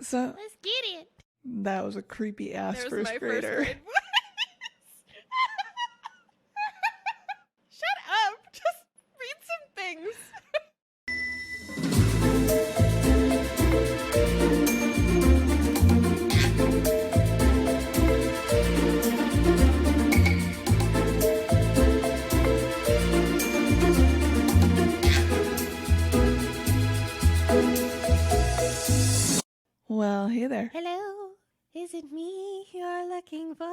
So let's get it. that was a creepy ass There's first my grader. first grade voice. Shut up. Just read some things. Well, hey there. Hello, is it me you're looking for?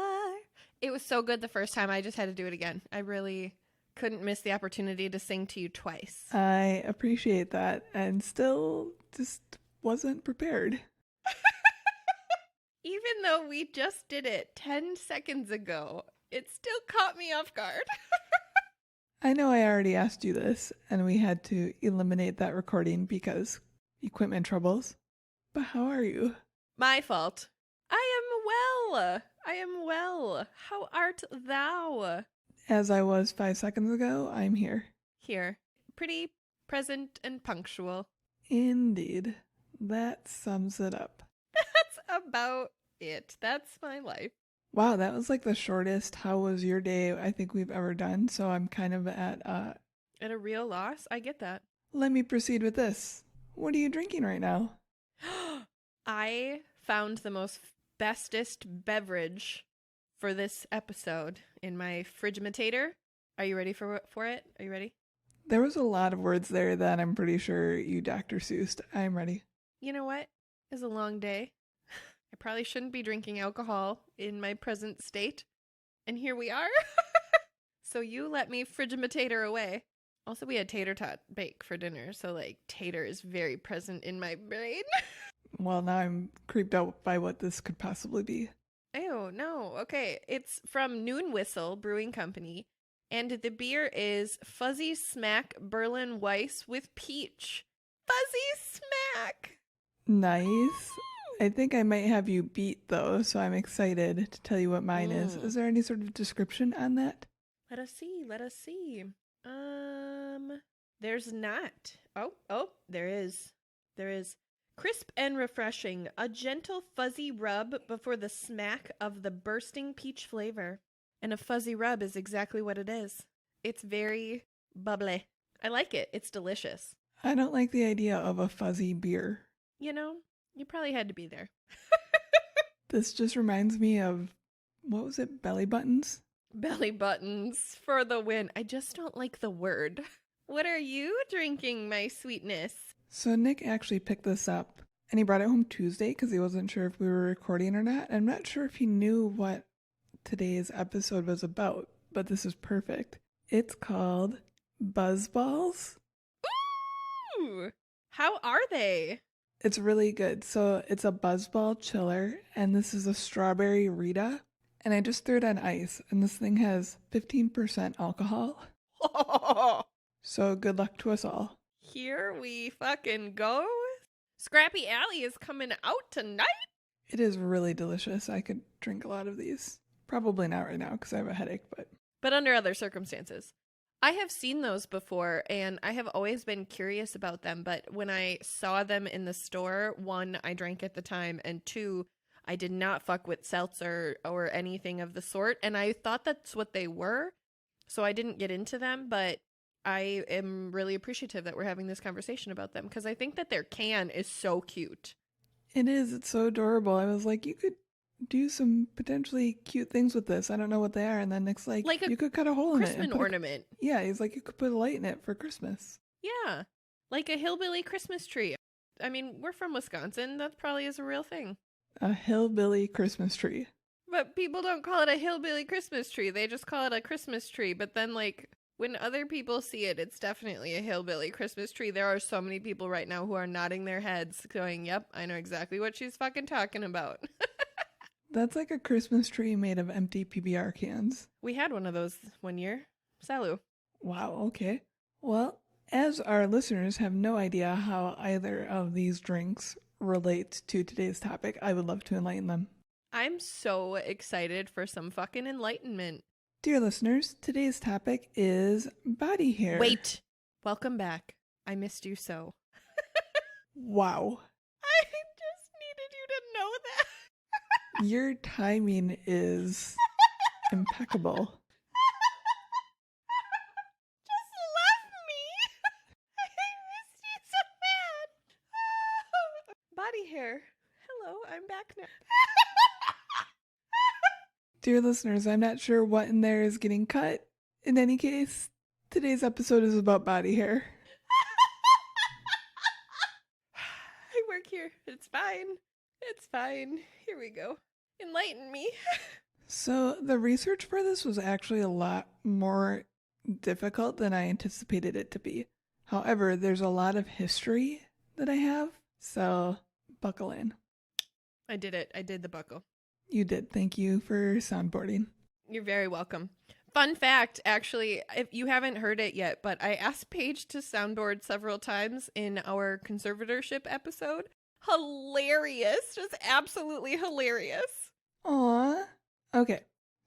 It was so good the first time, I just had to do it again. I really couldn't miss the opportunity to sing to you twice. I appreciate that and still just wasn't prepared. Even though we just did it 10 seconds ago, it still caught me off guard. I know I already asked you this and we had to eliminate that recording because equipment troubles. But how are you? My fault. I am well. How art thou? As I was 5 seconds ago, I'm here. Here. Pretty present and punctual. Indeed. That sums it up. That's about it. That's my life. Wow, that was like the shortest how was your day I think we've ever done. So I'm kind of at At a real loss? I get that. let me proceed with this. What are you drinking right now? I found the most bestest beverage for this episode in my frigimitator. Are you ready for it? Are you ready? There was a lot of words there that I'm pretty sure you Dr. Seuss'd. I'm ready. You know what? It's a long day. I probably shouldn't be drinking alcohol in my present state. And here we are. So you let me frigimitator away. Also, we had tater tot bake for dinner. So, like, tater is very present in my brain. Well, now I'm creeped out by what this could possibly be. Oh, no. Okay. It's from Noon Whistle Brewing Company. And the beer is Fuzzy Smack Berlin Weiss with peach. Fuzzy Smack! Nice. I think I might have you beat though, so I'm excited to tell you what mine is. Is there any sort of description on that? Let us see. There's not. Oh, there is. Crisp and refreshing. A gentle fuzzy rub before the smack of the bursting peach flavor. And a fuzzy rub is exactly what it is. It's very bubbly. I like it. It's delicious. I don't like the idea of a fuzzy beer. You know, you probably had to be there. This just reminds me of, what was it, belly buttons? Belly buttons for the win. I just don't like the word. What are you drinking, my sweetness? So Nick actually picked this up and he brought it home Tuesday because he wasn't sure if we were recording or not. I'm not sure if he knew what today's episode was about, but this is perfect. It's called Buzzballs. Ooh! How are they? It's really good. So it's a Buzzball chiller and this is a strawberry Rita. And I just threw it on ice and this thing has 15% alcohol. So good luck to us all. Here we fucking go. Scrappy Alley is coming out tonight. It is really delicious. I could drink a lot of these. Probably not right now because I have a headache, but under other circumstances. I have seen those before and I have always been curious about them, but when I saw them in the store, one, I drank at the time, and two, I did not fuck with seltzer or anything of the sort, and I thought that's what they were, so I didn't get into them, but I am really appreciative that we're having this conversation about them because I think that their can is so cute. It is. It's so adorable. I was like, you could do some potentially cute things with this. I don't know what they are. And then Nick's like you could cut a hole in it. Christmas ornament. Yeah, he's like, you could put a light in it for Christmas. Yeah, like a hillbilly Christmas tree. I mean, we're from Wisconsin. That probably is a real thing. A hillbilly Christmas tree. But people don't call it a hillbilly Christmas tree. They just call it a Christmas tree. But then, like, when other people see it, it's definitely a hillbilly Christmas tree. There are so many people right now who are nodding their heads going, yep, I know exactly what she's fucking talking about. That's like a Christmas tree made of empty PBR cans. We had one of those one year. Salut. Wow, okay. Well, as our listeners have no idea how either of these drinks relate to today's topic, I would love to enlighten them. I'm so excited for some fucking enlightenment. Dear listeners, today's topic is body hair. Wait. Welcome back. I missed you so. Wow. I just needed you Your timing is impeccable. Just love me. I missed you so bad. Body hair. Hello, I'm back now. Dear listeners, I'm not sure what in there is getting cut. In any case, today's episode is about body hair. I work here. It's fine. It's fine. Here we go. Enlighten me. So the research for this was actually a lot more difficult than I anticipated it to be. However, there's a lot of history that I have, so buckle in. I did it. I did the buckle. You did. Thank you for soundboarding. You're very welcome. Fun fact, actually, if you haven't heard it yet, but I asked Paige to soundboard several times in our conservatorship episode. Hilarious. Just absolutely hilarious. Aww. Okay,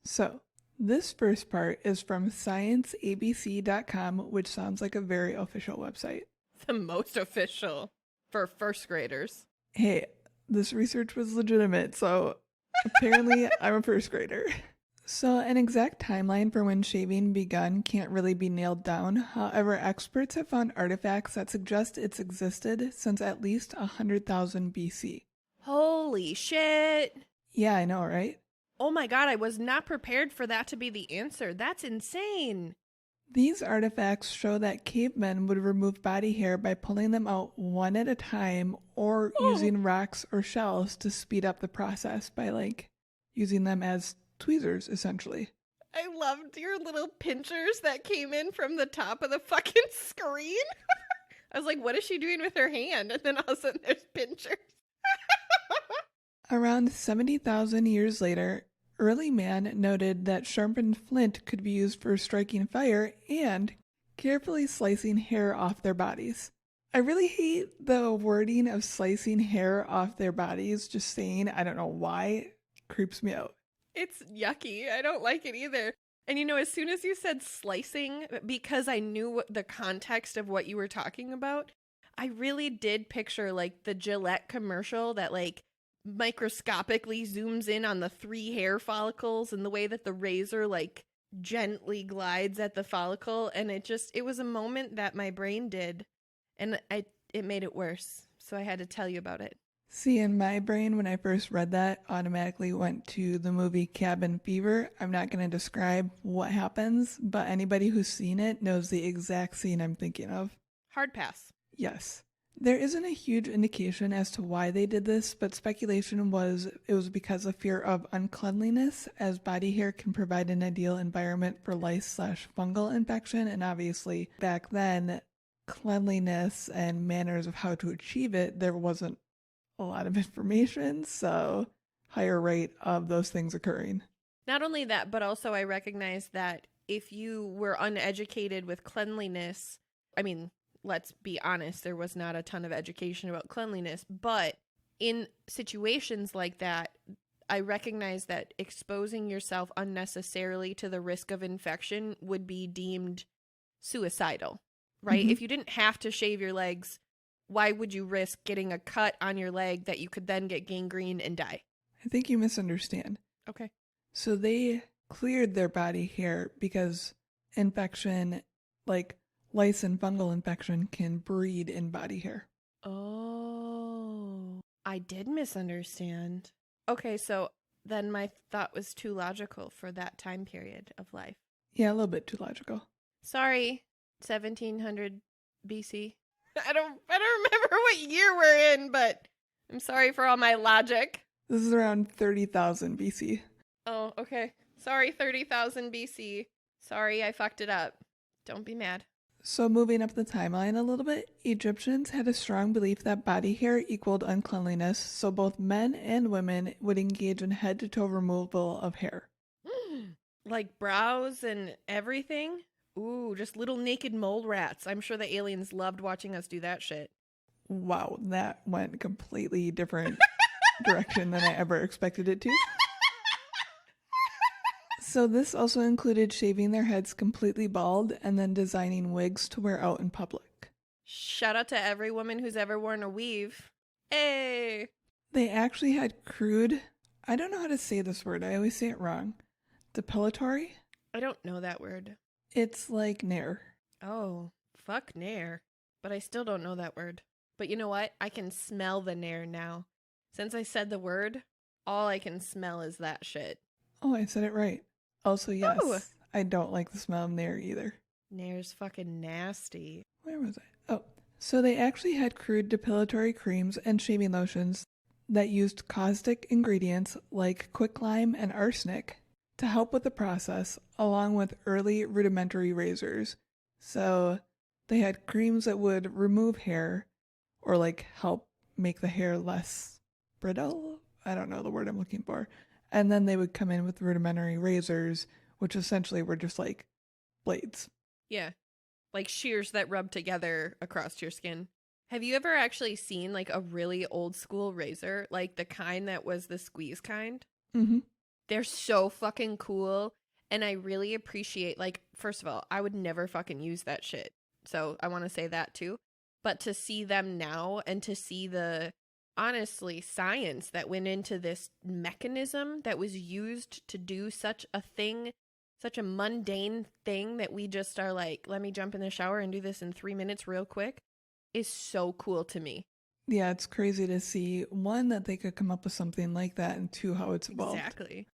so this first part is from scienceabc.com, which sounds like a very official website. The most official for first graders. Hey, this research was legitimate, so apparently I'm a first grader. So an exact timeline for when shaving begun can't really be nailed down. However, experts have found artifacts that suggest it's existed since at least 100,000 BC. Holy shit. Yeah, I know, right? Oh my god, I was not prepared for that to be the answer. That's insane. These artifacts show that cavemen would remove body hair by pulling them out one at a time or using rocks or shells to speed up the process by using them as tweezers, essentially. I loved your little pinchers that came in from the top of the fucking screen. I was like, what is she doing with her hand? And then all of a sudden there's pinchers. Around 70,000 years later, early man noted that sharpened flint could be used for striking fire and carefully slicing hair off their bodies. I really hate the wording of slicing hair off their bodies. Just saying, I don't know why, creeps me out. It's yucky. I don't like it either. And as soon as you said slicing, because I knew the context of what you were talking about, I really did picture the Gillette commercial that microscopically zooms in on the 3 hair follicles and the way that the razor gently glides at the follicle. And it was a moment that my brain did. And it made it worse. So I had to tell you about it. See, in my brain, when I first read that, automatically went to the movie Cabin Fever. I'm not going to describe what happens, but anybody who's seen it knows the exact scene I'm thinking of. Hard pass. Yes. There isn't a huge indication as to why they did this, but speculation was it was because of fear of uncleanliness, as body hair can provide an ideal environment for lice/fungal infection, and obviously back then, cleanliness and manners of how to achieve it, there wasn't a lot of information, so higher rate of those things occurring. Not only that, but also I recognize that if you were uneducated with cleanliness, I mean, let's be honest, there was not a ton of education about cleanliness, but in situations like that, I recognize that exposing yourself unnecessarily to the risk of infection would be deemed suicidal, right? Mm-hmm. If you didn't have to shave your legs, why would you risk getting a cut on your leg that you could then get gangrene and die? I think you misunderstand. Okay. So they cleared their body hair because infection, like lice and fungal infection, can breed in body hair. Oh, I did misunderstand. Okay, so then my thought was too logical for that time period of life. Yeah, a little bit too logical. Sorry, 1700 BC. I don't remember what year we're in, but I'm sorry for all my logic. This is around 30,000 BC. Oh, okay. Sorry, 30,000 BC. Sorry, I fucked it up. Don't be mad. So moving up the timeline a little bit, Egyptians had a strong belief that body hair equaled uncleanliness, so both men and women would engage in head-to-toe removal of hair. Like brows and everything? Ooh, just little naked mole rats. I'm sure the aliens loved watching us do that shit. Wow, that went completely different direction than I ever expected it to. So this also included shaving their heads completely bald and then designing wigs to wear out in public. Shout out to every woman who's ever worn a weave. Hey! They actually had crude I don't know how to say this word. I always say it wrong. Depilatory? I don't know that word. It's like Nair. Oh, fuck Nair. But I still don't know that word. But you know what? I can smell the Nair now. Since I said the word, all I can smell is that shit. Oh, I said it right. Also, yes, Oh! I don't like the smell of Nair either. Nair's fucking nasty. Where was I? Oh, so they actually had crude depilatory creams and shaving lotions that used caustic ingredients like quicklime and arsenic to help with the process, along with early rudimentary razors. So they had creams that would remove hair or like help make the hair less brittle. I don't know the word I'm looking for. And then they would come in with rudimentary razors, which essentially were just like blades. Yeah. Like shears that rub together across your skin. Have you ever actually seen like a really old school razor? Like the kind that was the squeeze kind? Mm-hmm. They're so fucking cool. And I really appreciate, like, first of all, I would never fucking use that shit. So I want to say that too. But to see them now and to see the, honestly, science that went into this mechanism that was used to do such a thing, such a mundane thing that we just are like, let me jump in the shower and do this in 3 minutes real quick, is so cool to me. Yeah, it's crazy to see, one, that they could come up with something like that, and two, how it's evolved. Exactly.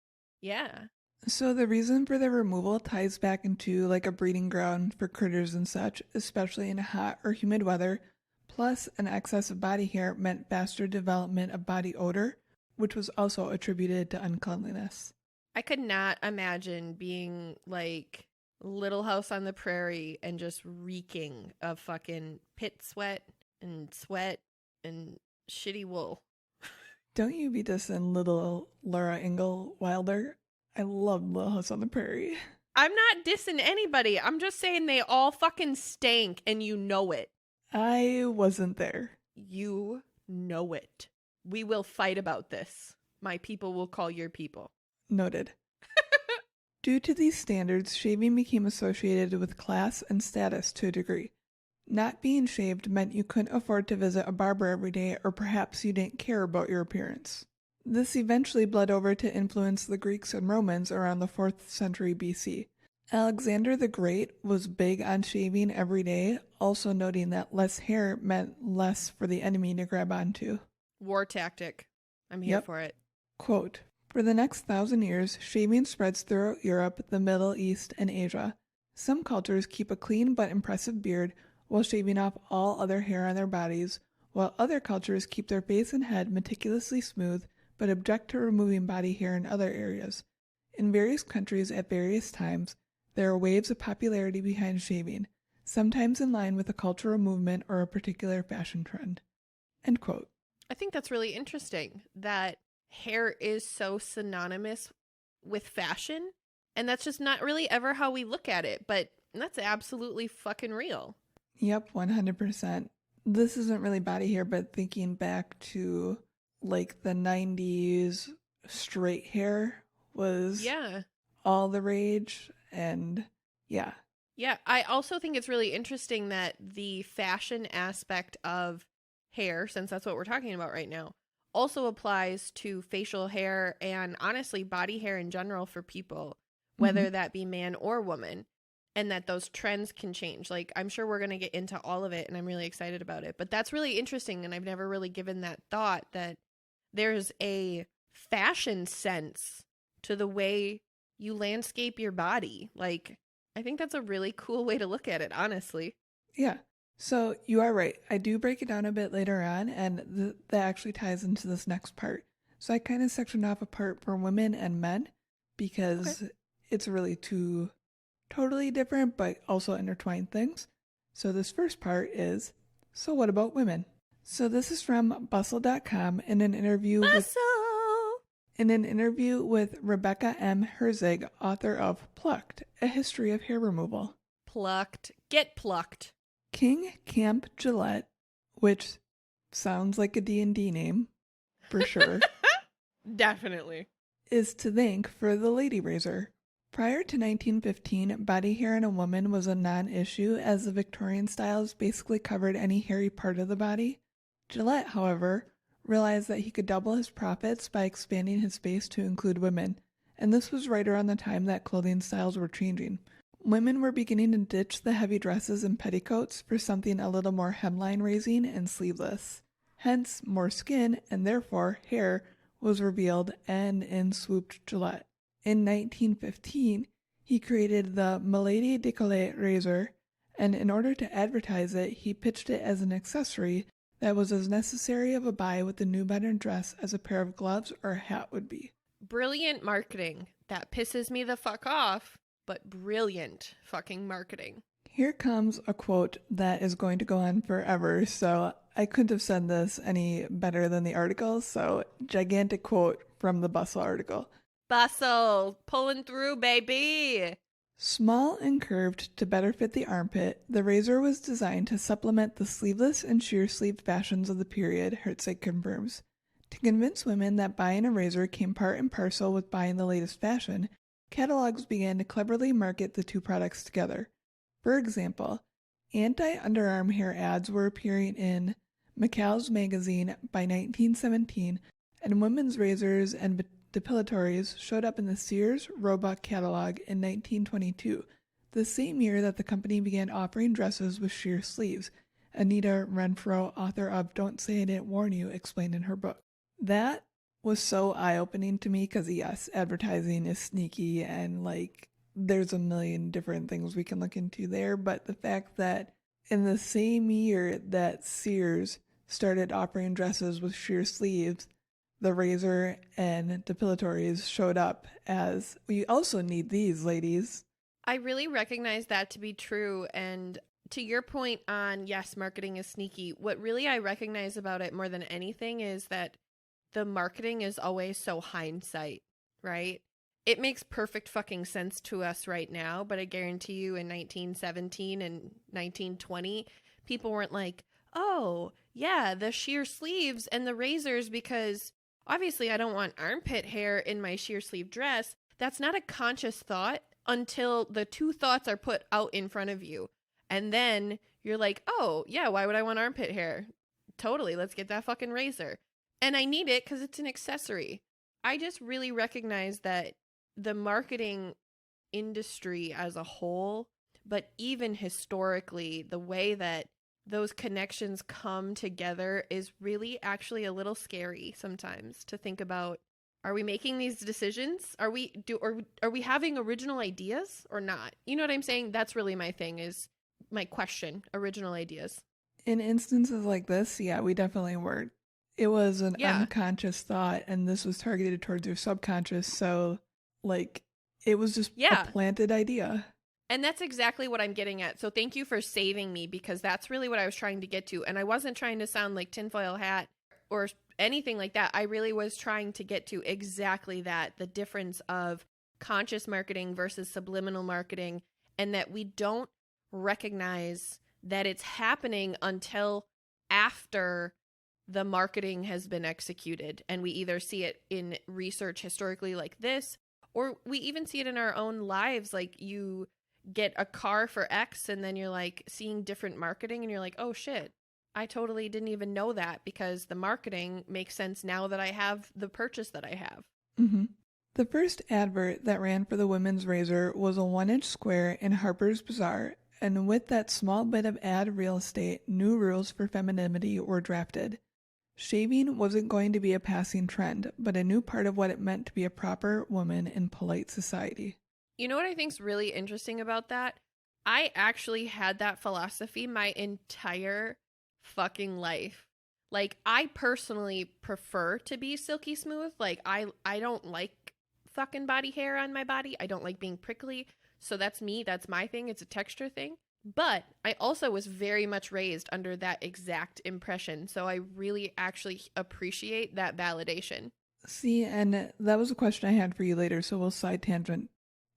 Yeah. So the reason for their removal ties back into like a breeding ground for critters and such, especially in hot or humid weather, plus an excess of body hair meant faster development of body odor, which was also attributed to uncleanliness. I could not imagine being like Little House on the Prairie and just reeking of fucking pit sweat and shitty wool. Don't you be dissing little Laura Ingalls Wilder? I love Little House on the Prairie. I'm not dissing anybody. I'm just saying they all fucking stank and you know it. I wasn't there. You know it. We will fight about this. My people will call your people. Noted. Due to these standards, shaving became associated with class and status to a degree. Not being shaved meant you couldn't afford to visit a barber every day, or perhaps you didn't care about your appearance. This eventually bled over to influence the Greeks and Romans around the 4th century BC. Alexander the Great was big on shaving every day, also noting that less hair meant less for the enemy to grab onto. War tactic. I'm here for it. Quote, "For the next 1,000 years, shaving spreads throughout Europe, the Middle East, and Asia. Some cultures keep a clean but impressive beard while shaving off all other hair on their bodies, while other cultures keep their face and head meticulously smooth but object to removing body hair in other areas. In various countries at various times, there are waves of popularity behind shaving, sometimes in line with a cultural movement or a particular fashion trend." End quote. I think that's really interesting that hair is so synonymous with fashion, and that's just not really ever how we look at it, but that's absolutely fucking real. Yep, 100%. This isn't really body hair, but thinking back to like the 90s, straight hair was all the rage, and yeah. Yeah, I also think it's really interesting that the fashion aspect of hair, since that's what we're talking about right now, also applies to facial hair and honestly body hair in general for people, whether that be man or woman, and that those trends can change. Like, I'm sure we're going to get into all of it, and I'm really excited about it. But that's really interesting, and I've never really given that thought, that there's a fashion sense to the way you landscape your body. Like, I think that's a really cool way to look at it, honestly. Yeah. So you are right. I do break it down a bit later on, and that actually ties into this next part. So I kind of sectioned off a part for women and men because it's really two totally different but also intertwined things. So this first part is, so what about women? So this is from bustle.com in an interview with Rebecca M. Herzig, author of Plucked, A History of Hair Removal. Plucked. Get plucked. King Camp Gillette, which sounds like a D&D name, for sure. Definitely. Is to thank for the lady razor. Prior to 1915, body hair in a woman was a non-issue, as the Victorian styles basically covered any hairy part of the body. Gillette, however, realized that he could double his profits by expanding his base to include women, and this was right around the time that clothing styles were changing. Women were beginning to ditch the heavy dresses and petticoats for something a little more hemline raising and sleeveless. Hence, more skin, and therefore hair, was revealed, and in swooped Gillette. In 1915, he created the Milady Décolleté razor, and in order to advertise it, he pitched it as an accessory that was as necessary of a buy with the new modern dress as a pair of gloves or a hat would be. Brilliant marketing. That pisses me the fuck off, but brilliant fucking marketing. Here comes a quote that is going to go on forever, so I couldn't have said this any better than the article, so gigantic quote from the Bustle article. Bustle, pulling through, baby. Small and curved to better fit the armpit, the razor was designed to supplement the sleeveless and sheer-sleeved fashions of the period, Herzig confirms. To convince women that buying a razor came part and parcel with buying the latest fashion, catalogs began to cleverly market the two products together. For example, anti-underarm hair ads were appearing in Macau's magazine by 1917, and women's razors and depilatories showed up in the Sears Roebuck catalog in 1922, the same year that the company began offering dresses with sheer sleeves. Anita Renfro, author of Don't Say I Didn't Warn You, explained in her book. That was so eye-opening to me because, yes, advertising is sneaky and, like, there's a million different things we can look into there, but the fact that in the same year that Sears started offering dresses with sheer sleeves, the razor and depilatories showed up as, we also need these, ladies. I really recognize that to be true, and to your point on, yes, marketing is sneaky, what really I recognize about it more than anything is that the marketing is always so hindsight, right? It makes perfect fucking sense to us right now, but I guarantee you in 1917 and 1920, people weren't like, oh, yeah, the sheer sleeves and the razors, because obviously I don't want armpit hair in my sheer sleeve dress. That's not a conscious thought until the two thoughts are put out in front of you. And then you're like, oh, yeah, why would I want armpit hair? Totally, let's get that fucking razor. And I need it because it's an accessory. I just really recognize that the marketing industry as a whole, but even historically, the way that those connections come together is really actually a little scary sometimes to think about. Are we making these decisions? Are we having original ideas or not? You know what I'm saying? That's really my thing, is my question, original ideas. In instances like this, yeah, we definitely were. It was an unconscious thought, and this was targeted towards your subconscious, so, like, it was just a planted idea. And that's exactly what I'm getting at. So thank you for saving me, because that's really what I was trying to get to. And I wasn't trying to sound like tinfoil hat or anything like that. I really was trying to get to exactly that, the difference of conscious marketing versus subliminal marketing, and that we don't recognize that it's happening until after the marketing has been executed. And we either see it in research historically like this, or we even see it in our own lives. Like, you get a car for X and then you're like seeing different marketing and you're like, oh shit, I totally didn't even know that, because the marketing makes sense now that I have the purchase that I have. Mm-hmm. The first advert that ran for the women's razor was a 1-inch square in Harper's Bazaar, and with that small bit of ad real estate, new rules for femininity were drafted. Shaving wasn't going to be a passing trend, but a new part of what it meant to be a proper woman in polite society. You know what I think's really interesting about that? I actually had that philosophy my entire fucking life. Like, I personally prefer to be silky smooth. Like, I don't like fucking body hair on my body. I don't like being prickly. So that's me. That's my thing. It's a texture thing. But I also was very much raised under that exact impression. So I really actually appreciate that validation. See, and that was a question I had for you later, so we'll side tangent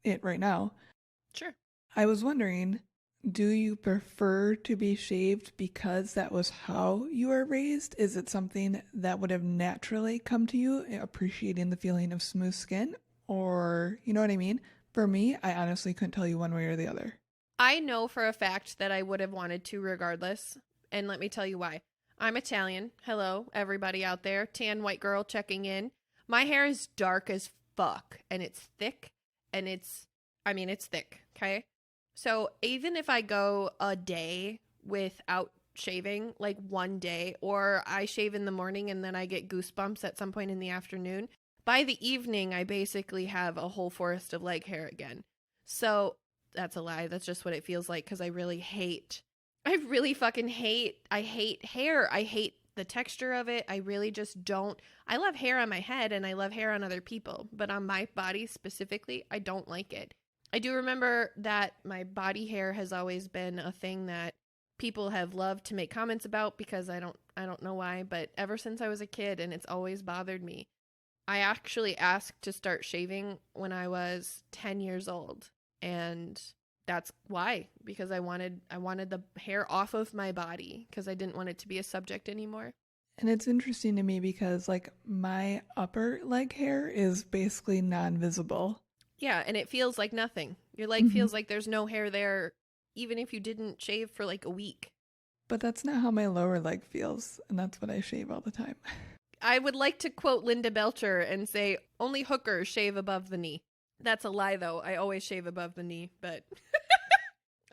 it right now. Sure. I was wondering, do you prefer to be shaved because that was how you were raised? Is it something that would have naturally come to you, appreciating the feeling of smooth skin? Or, you know what I mean? For me, I honestly couldn't tell you one way or the other. I know for a fact that I would have wanted to regardless. And let me tell you why. I'm Italian. Hello, everybody out there. Tan white girl checking in. My hair is dark as fuck, and it's thick, and it's thick, okay? So even if I go a day without shaving, like one day, or I shave in the morning and then I get goosebumps at some point in the afternoon, by the evening, I basically have a whole forest of leg hair again. So that's a lie. That's just what it feels like because I really fucking hate, I hate hair. I hate the texture of it. I really just don't. I love hair on my head and I love hair on other people, but on my body specifically, I don't like it. I do remember that my body hair has always been a thing that people have loved to make comments about because I don't know why, but ever since I was a kid and it's always bothered me. I actually asked to start shaving when I was 10 years old, and that's why, because I wanted the hair off of my body because I didn't want it to be a subject anymore. And it's interesting to me because like my upper leg hair is basically non-visible. Yeah, and it feels like nothing. Your leg feels like there's no hair there even if you didn't shave for like a week. But that's not how my lower leg feels, and that's what I shave all the time. I would like to quote Linda Belcher and say, only hookers shave above the knee. That's a lie, though. I always shave above the knee, but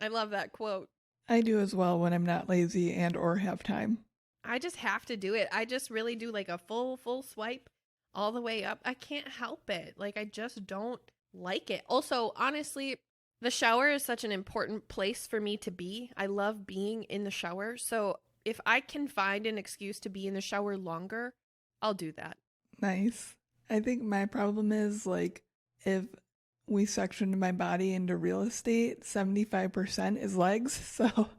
I love that quote. I do as well when I'm not lazy and or have time. I just have to do it. I just really do like a full swipe all the way up. I can't help it. Like, I just don't like it. Also, honestly, the shower is such an important place for me to be. I love being in the shower. So if I can find an excuse to be in the shower longer, I'll do that. Nice. I think my problem is like if we sectioned my body into real estate, 75% is legs. So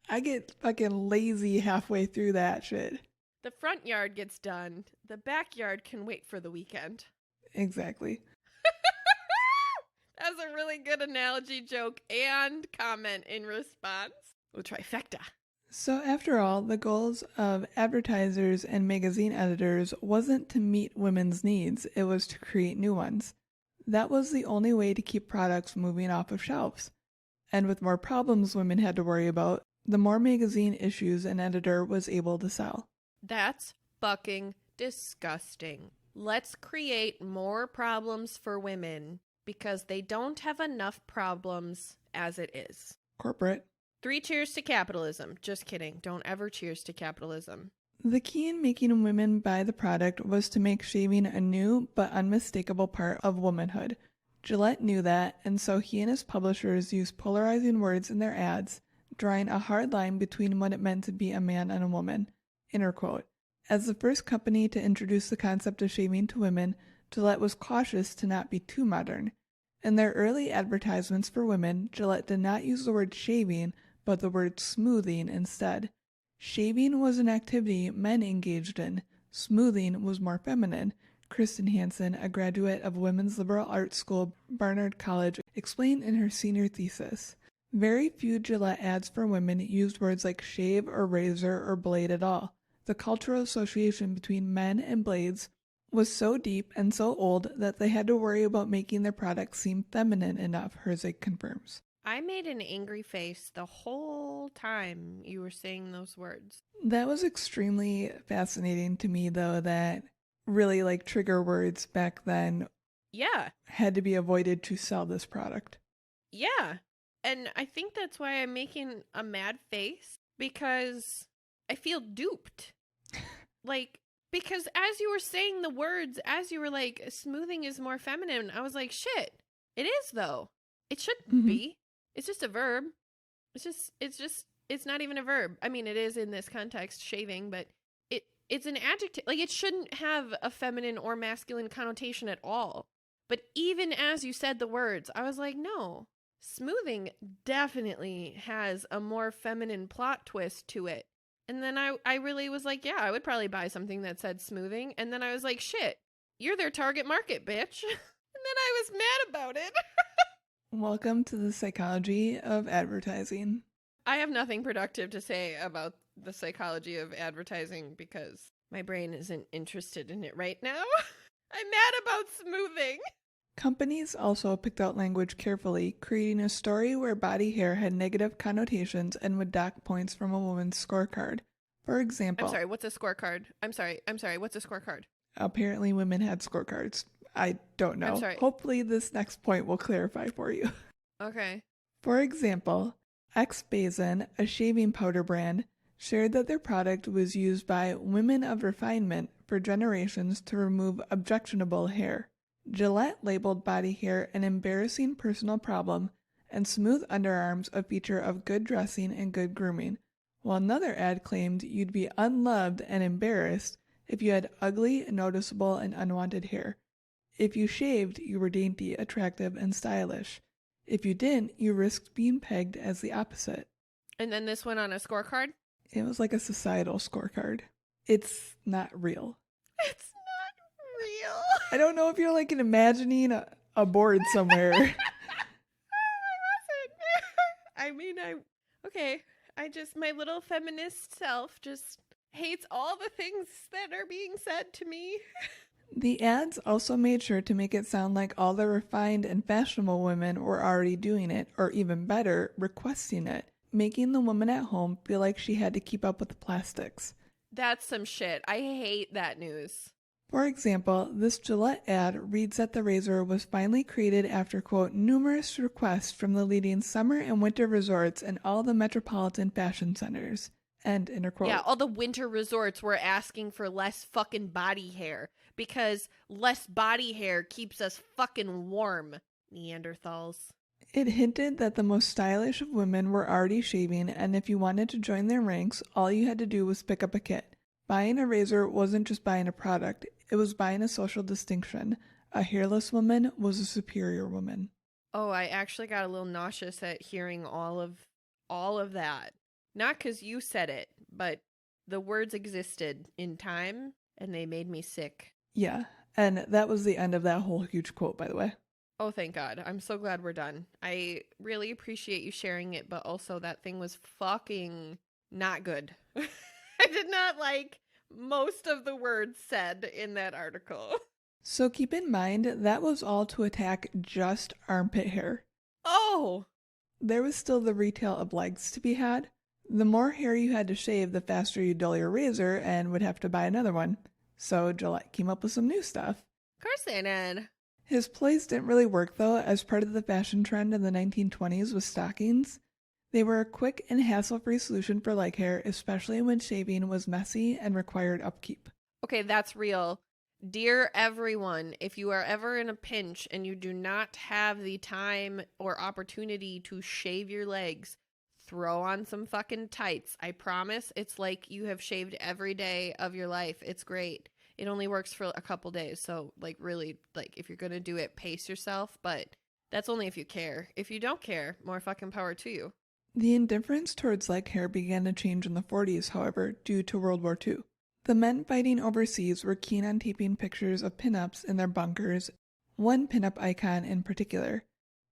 I get fucking lazy halfway through that shit. The front yard gets done. The backyard can wait for the weekend. Exactly. That's a really good analogy, joke, and comment in response. A trifecta. So after all, the goals of advertisers and magazine editors wasn't to meet women's needs, it was to create new ones. That was the only way to keep products moving off of shelves. And with more problems women had to worry about, the more magazine issues an editor was able to sell. That's fucking disgusting. Let's create more problems for women because they don't have enough problems as it is. Corporate. 3 cheers to capitalism. Just kidding. Don't ever cheers to capitalism. The key in making women buy the product was to make shaving a new but unmistakable part of womanhood. Gillette knew that, and so he and his publishers used polarizing words in their ads, drawing a hard line between what it meant to be a man and a woman. Inner quote. As the first company to introduce the concept of shaving to women, Gillette was cautious to not be too modern. In their early advertisements for women, Gillette did not use the word shaving, but the word smoothing instead. Shaving was an activity men engaged in. Smoothing was more feminine. Kristen Hansen, a graduate of Women's Liberal Arts School, Barnard College, explained in her senior thesis. Very few Gillette ads for women used words like shave or razor or blade at all. The cultural association between men and blades was so deep and so old that they had to worry about making their products seem feminine enough, Herzig confirms. I made an angry face the whole time you were saying those words. That was extremely fascinating to me, though, that really like trigger words back then had to be avoided to sell this product. Yeah. And I think that's why I'm making a mad face because I feel duped. Because as you were saying the words, as you were like, smoothing is more feminine, I was like, shit, it is though. It shouldn't be. It's just a verb. It's not even a verb. I mean, it is in this context, shaving, but it's an adjective. Like, it shouldn't have a feminine or masculine connotation at all. But even as you said the words, I was like, no, smoothing definitely has a more feminine plot twist to it. And then I really was like, yeah, I would probably buy something that said smoothing. And then I was like, shit, you're their target market, bitch. And then I was mad about it. Welcome to the psychology of advertising. I have nothing productive to say about the psychology of advertising because my brain isn't interested in it right now. I'm mad about smoothing. Companies also picked out language carefully, creating a story where body hair had negative connotations and would dock points from a woman's scorecard. For example, I'm sorry, what's a scorecard? I'm sorry, what's a scorecard? apparently women had scorecards. I don't I'm know. sorry. Hopefully this next point will clarify for you. Okay. For example, X Bazin, a shaving powder brand, shared that their product was used by women of refinement for generations to remove objectionable hair. Gillette labeled body hair an embarrassing personal problem and smooth underarms a feature of good dressing and good grooming, while another ad claimed you'd be unloved and embarrassed if you had ugly, noticeable, and unwanted hair. If you shaved, you were dainty, attractive, and stylish. If you didn't, you risked being pegged as the opposite. And then this went on a scorecard? It was like a societal scorecard. It's not real. It's not real. I don't know if you're like imagining a board somewhere. I wasn't. Okay. My little feminist self just hates all the things that are being said to me. The ads also made sure to make it sound like all the refined and fashionable women were already doing it, or even better, requesting it, making the woman at home feel like she had to keep up with the plastics. That's some shit. I hate that news. For example, this Gillette ad reads that the razor was finally created after, quote, numerous requests from the leading summer and winter resorts and all the metropolitan fashion centers. End quote. Yeah, all the winter resorts were asking for less fucking body hair because less body hair keeps us fucking warm, Neanderthals. It hinted that the most stylish of women were already shaving, and if you wanted to join their ranks, all you had to do was pick up a kit. Buying a razor wasn't just buying a product, it was buying a social distinction. A hairless woman was a superior woman. Oh, I actually got a little nauseous at hearing all of that. Not because you said it, but the words existed in time, and they made me sick. Yeah, and that was the end of that whole huge quote, by the way. Oh, thank God. I'm so glad we're done. I really appreciate you sharing it, but also that thing was fucking not good. I did not like most of the words said in that article. So keep in mind, that was all to attack just armpit hair. Oh! There was still the retail of legs to be had. The more hair you had to shave, the faster you dull your razor and would have to buy another one. So Gillette came up with some new stuff. Of course they did. His plays didn't really work though, as part of the fashion trend in the 1920s was stockings. They were a quick and hassle-free solution for leg hair, especially when shaving was messy and required upkeep. Okay, that's real. Dear everyone, if you are ever in a pinch and you do not have the time or opportunity to shave your legs, throw on some fucking tights. I promise it's like you have shaved every day of your life. It's great. It only works for a couple days. So really, if you're going to do it, pace yourself. But that's only if you care. If you don't care, more fucking power to you. The indifference towards leg hair began to change in the 40s, however, due to World War II. The men fighting overseas were keen on taping pictures of pinups in their bunkers. One pinup icon in particular,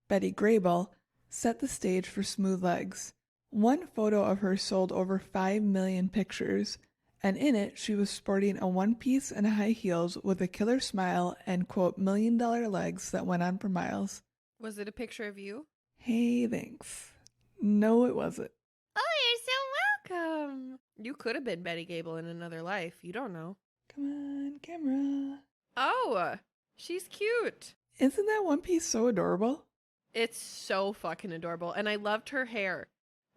Betty Grable, set the stage for smooth legs. One photo of her sold over 5 million pictures, and in it she was sporting a one-piece and high heels with a killer smile and, quote, $1,000,000 legs that went on for miles. Was it a picture of you? Hey, thanks. No, it wasn't. Oh, you're so welcome. You could have been Betty Gable in another life. You don't know. Come on, camera. Oh, she's cute. Isn't that one piece so adorable? It's so fucking adorable. And I loved her hair.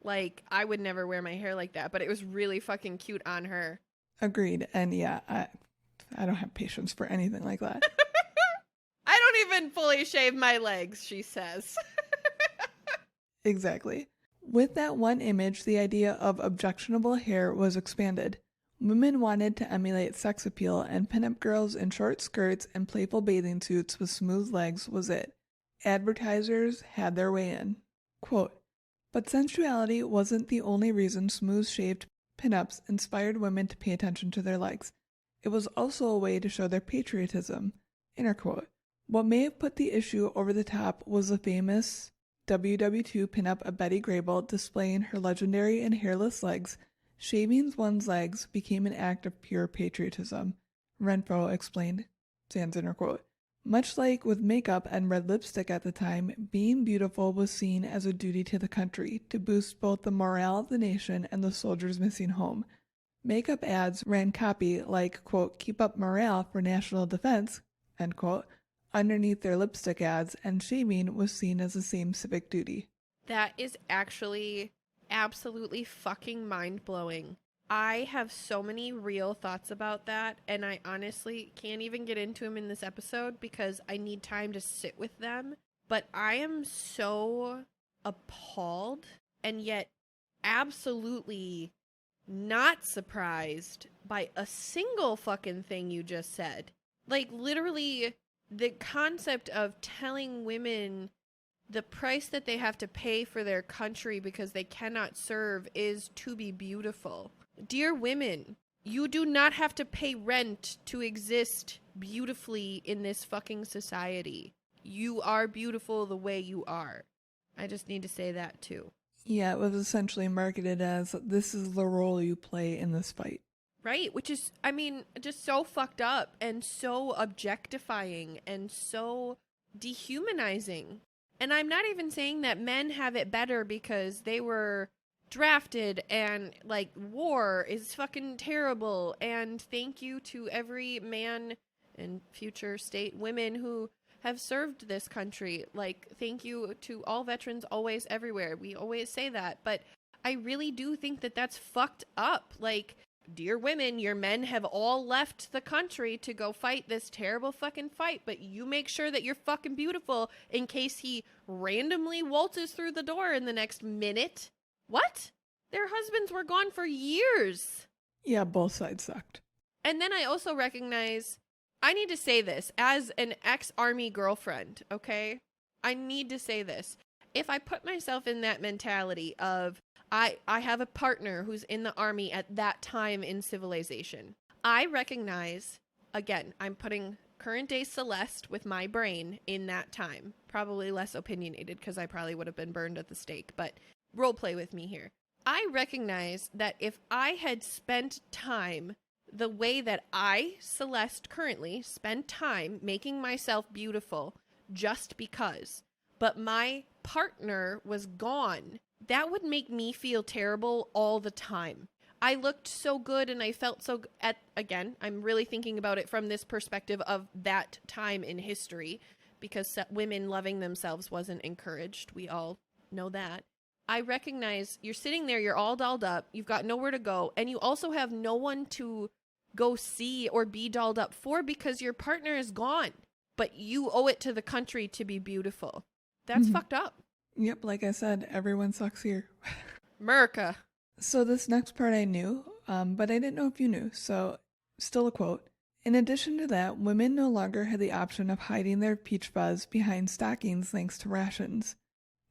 Like, I would never wear my hair like that, but it was really fucking cute on her. Agreed. And yeah, I don't have patience for anything like that. I don't even fully shave my legs, she says. Exactly. With that one image, the idea of objectionable hair was expanded. Women wanted to emulate sex appeal, and pinup girls in short skirts and playful bathing suits with smooth legs was it. Advertisers had their way in. Quote, but sensuality wasn't the only reason smooth-shaved pinups inspired women to pay attention to their legs. It was also a way to show their patriotism. Inner quote. What may have put the issue over the top was the famous WW2 pinup of Betty Grable displaying her legendary and hairless legs. Shaving one's legs became an act of pure patriotism, Renfro explained. Sans inner quote. Much like with makeup and red lipstick at the time, being beautiful was seen as a duty to the country to boost both the morale of the nation and the soldiers missing home. Makeup ads ran copy like, quote, keep up morale for national defense, end quote, underneath their lipstick ads, and shaving was seen as the same civic duty. That is actually absolutely fucking mind-blowing. I have so many real thoughts about that, and I honestly can't even get into them in this episode because I need time to sit with them. But I am so appalled and yet absolutely not surprised by a single fucking thing you just said. Like, literally, the concept of telling women the price that they have to pay for their country because they cannot serve is to be beautiful. Dear women, you do not have to pay rent to exist beautifully in this fucking society. You are beautiful the way you are. I just need to say that too. Yeah, it was essentially marketed as, this is the role you play in this fight. Right, which is, I mean, just so fucked up and so objectifying and so dehumanizing. And I'm not even saying that men have it better because they were drafted and, like, war is fucking terrible. And thank you to every man and future state women who have served this country. Like, thank you to all veterans always, everywhere. We always say that. But I really do think that that's fucked up. Like, dear women, your men have all left the country to go fight this terrible fucking fight, but you make sure that you're fucking beautiful in case he randomly waltzes through the door in the next minute. What? Their husbands were gone for years. Yeah, both sides sucked. And then I also recognize, I need to say this as an ex-army girlfriend, okay? I need to say this. If I put myself in that mentality of, I have a partner who's in the army at that time in civilization. I recognize, again, I'm putting current day Celeste with my brain in that time. Probably less opinionated because I probably would have been burned at the stake, but role play with me here. I recognize that if I had spent time the way that I, Celeste, currently spend time making myself beautiful just because, but my partner was gone, that would make me feel terrible all the time. I looked so good and I felt so again, I'm really thinking about it from this perspective of that time in history because women loving themselves wasn't encouraged. We all know that. I recognize you're sitting there, you're all dolled up, you've got nowhere to go, and you also have no one to go see or be dolled up for because your partner is gone, but you owe it to the country to be beautiful. That's fucked up. Yep, like I said, everyone sucks here. America. So this next part I knew, but I didn't know if you knew, so still a quote. In addition to that, women no longer had the option of hiding their peach fuzz behind stockings thanks to rations.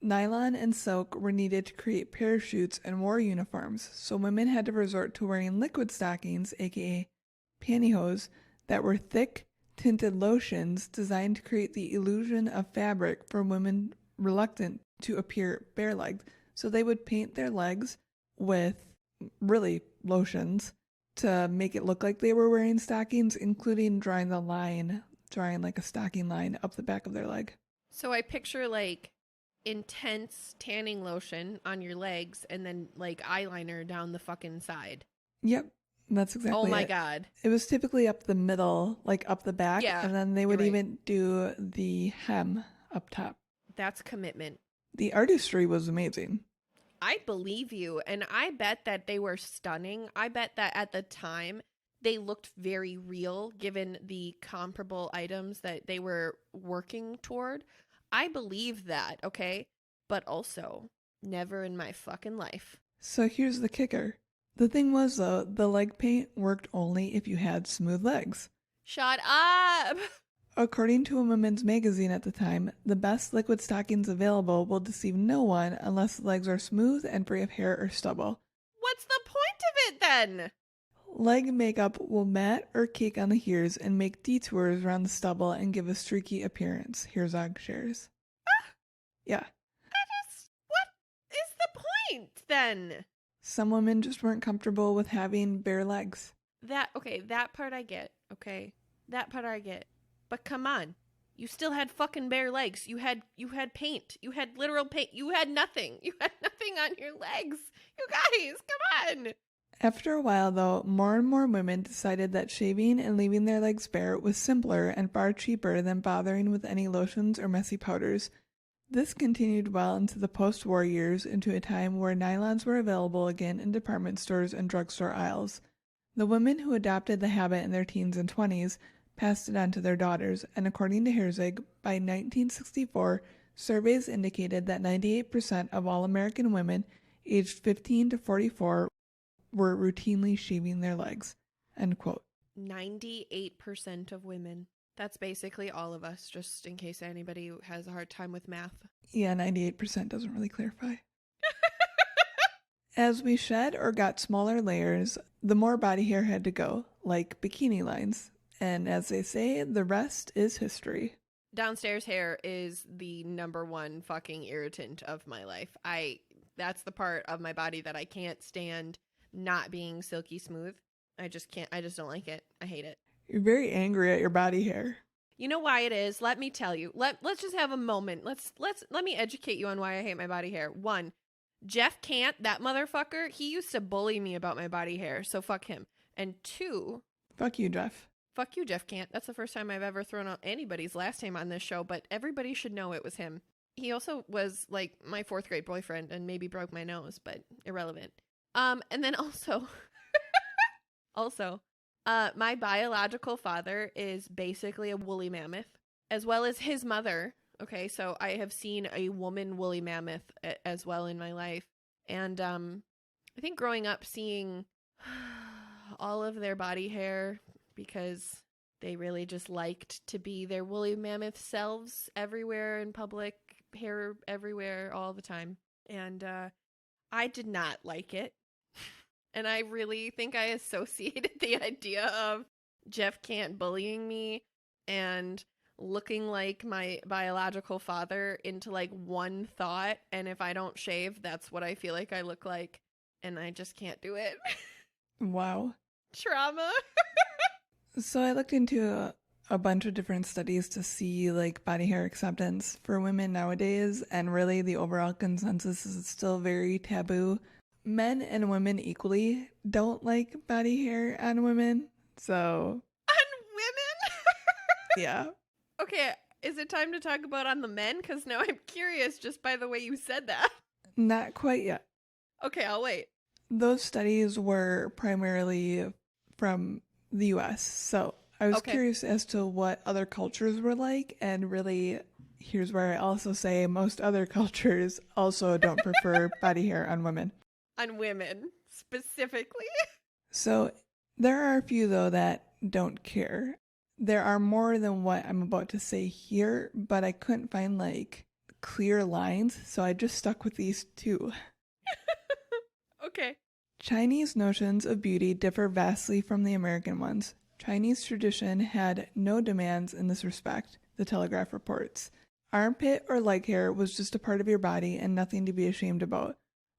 Nylon and silk were needed to create parachutes and war uniforms, so women had to resort to wearing liquid stockings, aka pantyhose, that were thick, tinted lotions designed to create the illusion of fabric for women reluctant to appear bare-legged. So they would paint their legs with really lotions to make it look like they were wearing stockings, including drawing like a stocking line up the back of their leg. So I picture like intense tanning lotion on your legs and then like eyeliner down the fucking side. Yep, that's exactly it. Oh my God. It was typically up the middle, like up the back, Yeah, and then they would you're right. even do the hem up top. That's commitment. The artistry was amazing. I believe you, and I bet that they were stunning. I bet that at the time they looked very real given the comparable items that they were working toward. I believe that, okay? But also, never in my fucking life. So here's the kicker. The thing was, though, the leg paint worked only if you had smooth legs. Shut up! According to a women's magazine at the time, the best liquid stockings available will deceive no one unless the legs are smooth and free of hair or stubble. What's the point of it then? Leg makeup will mat or cake on the heels and make detours around the stubble and give a streaky appearance, Herzog shares. Yeah. What is the point then? Some women just weren't comfortable with having bare legs. That part I get, okay? That part I get. But come on. You still had fucking bare legs. You had paint. You had literal paint. You had nothing. You had nothing on your legs. You guys, come on. After a while, though, more and more women decided that shaving and leaving their legs bare was simpler and far cheaper than bothering with any lotions or messy powders. This continued well into the post-war years, into a time where nylons were available again in department stores and drugstore aisles. The women who adopted the habit in their teens and 20s passed it on to their daughters, and according to Herzig, by 1964, surveys indicated that 98% of all American women aged 15 to 44 were routinely shaving their legs. End quote. 98% of women. That's basically all of us, just in case anybody has a hard time with math. Yeah, 98% doesn't really clarify. As we shed or got smaller layers, the more body hair had to go, like bikini lines. And as they say, the rest is history. Downstairs hair is the number one fucking irritant of my life. That's the part of my body that I can't stand not being silky smooth. I just don't like it. I hate it. You're very angry at your body hair. You know why it is? Let me tell you. Let's just have a moment. Let me educate you on why I hate my body hair. 1, Jeff Can't, that motherfucker, he used to bully me about my body hair, so fuck him. And 2, fuck you, Jeff. Fuck you, Jeff Can't. That's the first time I've ever thrown out anybody's last name on this show, but everybody should know it was him. He also was like my 4th grade boyfriend and maybe broke my nose, but irrelevant. And then also, my biological father is basically a woolly mammoth, as well as his mother. Okay, so I have seen a woman woolly mammoth as well in my life. And I think growing up seeing all of their body hair, because they really just liked to be their woolly mammoth selves everywhere in public, hair everywhere all the time. And I did not like it. And I really think I associated the idea of Jeff Can't bullying me and looking like my biological father into like one thought. And if I don't shave, that's what I feel like I look like. And I just can't do it. Wow. Trauma. So I looked into a bunch of different studies to see like body hair acceptance for women nowadays. And really the overall consensus is it's still very taboo. Men and women equally don't like body hair on women, so... On women? Yeah. Okay, is it time to talk about on the men? Because now I'm curious just by the way you said that. Not quite yet. Okay, I'll wait. Those studies were primarily from the US, so I was curious as to what other cultures were like, and really, here's where I also say most other cultures also don't prefer body hair on women. On women, specifically. So there are a few, though, that don't care. There are more than what I'm about to say here, but I couldn't find, like, clear lines, so I just stuck with these 2. Okay. Chinese notions of beauty differ vastly from the American ones. Chinese tradition had no demands in this respect, the Telegraph reports. Armpit or leg hair was just a part of your body and nothing to be ashamed about.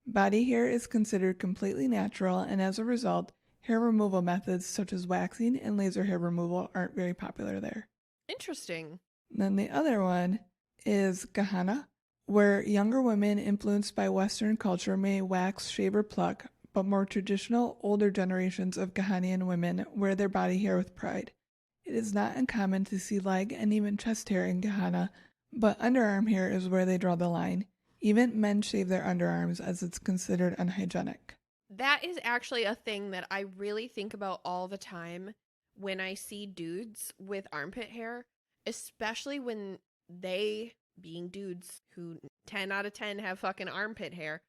Body hair is considered completely natural, and as a result, hair removal methods such as waxing and laser hair removal aren't very popular there. Interesting. Then the other one is Gahana, where younger women influenced by Western culture may wax, shave, or pluck, but more traditional, older generations of Ghanaian women wear their body hair with pride. It is not uncommon to see leg and even chest hair in Ghana, but underarm hair is where they draw the line. Even men shave their underarms as it's considered unhygienic. That is actually a thing that I really think about all the time when I see dudes with armpit hair, especially when they, being dudes who 10 out of 10 have fucking armpit hair,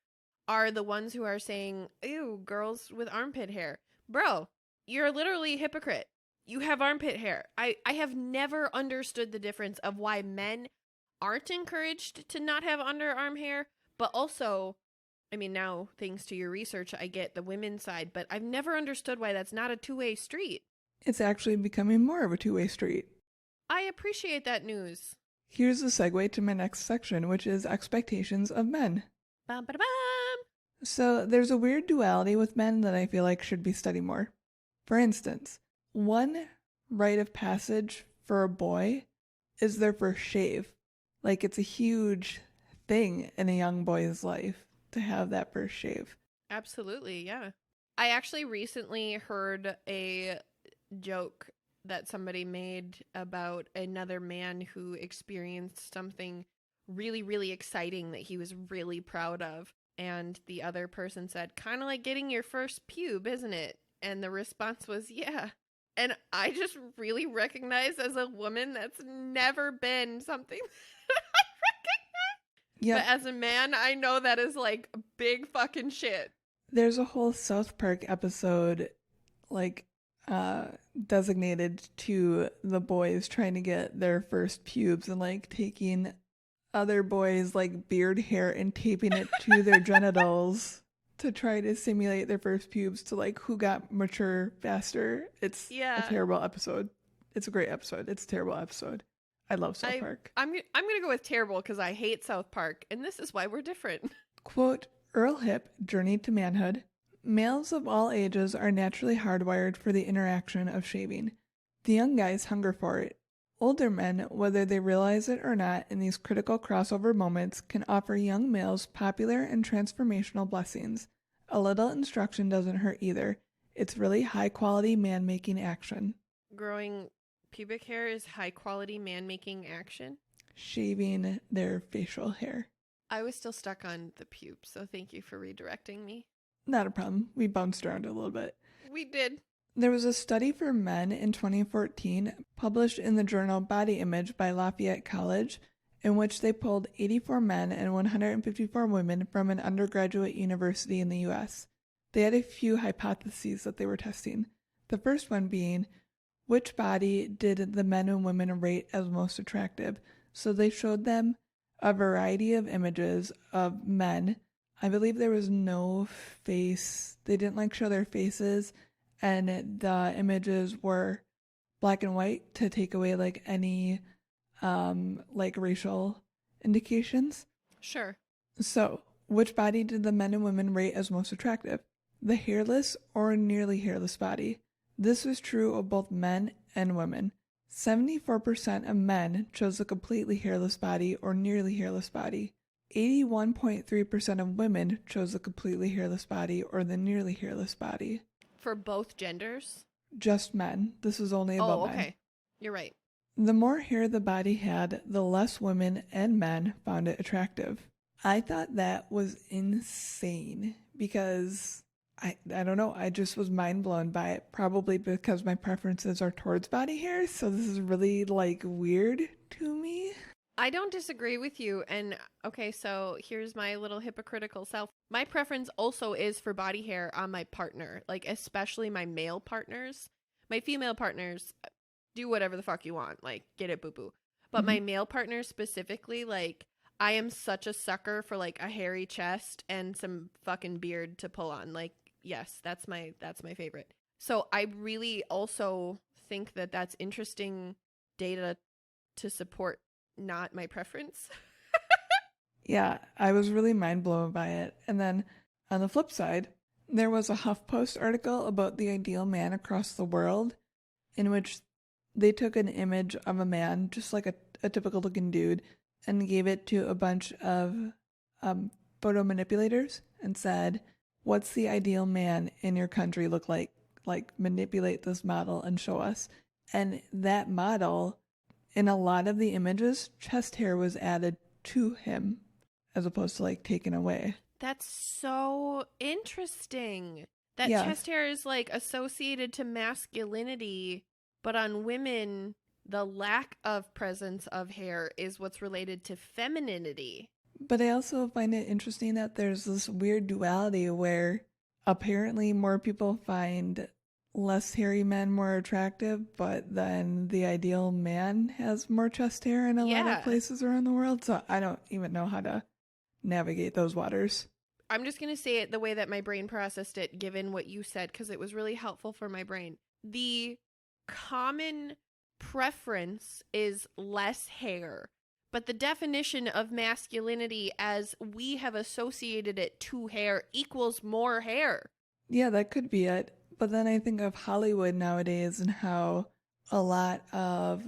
are the ones who are saying, ew, girls with armpit hair. Bro, you're literally a hypocrite. You have armpit hair. I have never understood the difference of why men aren't encouraged to not have underarm hair, but also, I mean, now thanks to your research, I get the women's side, but I've never understood why that's not a two-way street. It's actually becoming more of a two-way street. I appreciate that news. Here's the segue to my next section, which is expectations of men. Bum, ba, da, bum. So there's a weird duality with men that I feel like should be studied more. For instance, one rite of passage for a boy is their first shave. Like, it's a huge thing in a young boy's life to have that first shave. Absolutely, yeah. I actually recently heard a joke that somebody made about another man who experienced something really, really exciting that he was really proud of. And the other person said, kind of like getting your first pube, isn't it? And the response was, yeah. And I just really recognize as a woman that's never been something that I recognize. Yeah. But as a man, I know that is like big fucking shit. There's a whole South Park episode, like, designated to the boys trying to get their first pubes and, like, taking other boys' like beard hair and taping it to their genitals to try to simulate their first pubes to like who got mature faster. It's a terrible episode. It's a great episode. It's a terrible episode. I love South Park. I'm gonna go with terrible because I hate South Park, and this is why we're different. Quote, Earl Hip, Journey to Manhood. Males of all ages are naturally hardwired for the interaction of shaving. The young guys hunger for it. Older men, whether they realize it or not, in these critical crossover moments can offer young males popular and transformational blessings. A little instruction doesn't hurt either. It's really high-quality man-making action. Growing pubic hair is high-quality man-making action? Shaving their facial hair. I was still stuck on the pubes, so thank you for redirecting me. Not a problem. We bounced around a little bit. We did. There was a study for men in 2014 published in the journal Body Image by Lafayette College, in which they polled 84 men and 154 women from an undergraduate university in the U.S. They had a few hypotheses that they were testing. The first one being, which body did the men and women rate as most attractive? So they showed them a variety of images of men. I believe there was no face. They didn't show their faces. And the images were black and white to take away any racial indications. Sure. So, which body did the men and women rate as most attractive? The hairless or nearly hairless body. This was true of both men and women. 74% of men chose the completely hairless body or nearly hairless body. 81.3% of women chose the completely hairless body or the nearly hairless body. For both genders? Just men. This is only about men. Oh, okay. You're right. The more hair the body had, the less women and men found it attractive. I thought that was insane because I don't know. I just was mind blown by it, probably because my preferences are towards body hair. So this is really weird to me. I don't disagree with you. And okay, so here's my little hypocritical self. My preference also is for body hair on my partner, especially my male partners. My female partners, do whatever the fuck you want, get it boo-boo. But my male partners specifically, I am such a sucker for a hairy chest and some fucking beard to pull on. Yes, that's my favorite. So I really also think that that's interesting data to support not my preference. Yeah, I was really mind blown by it. And then on the flip side, there was a HuffPost article about the ideal man across the world in which they took an image of a man, just like a typical looking dude, and gave it to a bunch of photo manipulators and said, what's the ideal man in your country look like? Manipulate this model and show us. And that model, in a lot of the images, chest hair was added to him as opposed to taken away. That's so interesting. That chest hair is associated to masculinity, but on women, the lack of presence of hair is what's related to femininity. But I also find it interesting that there's this weird duality where apparently more people find less hairy men more attractive, but then the ideal man has more chest hair in a lot of places around the world. So I don't even know how to navigate those waters. I'm just going to say it the way that my brain processed it, given what you said, because it was really helpful for my brain. The common preference is less hair, but the definition of masculinity as we have associated it to hair equals more hair. Yeah, that could be it. But then I think of Hollywood nowadays and how a lot of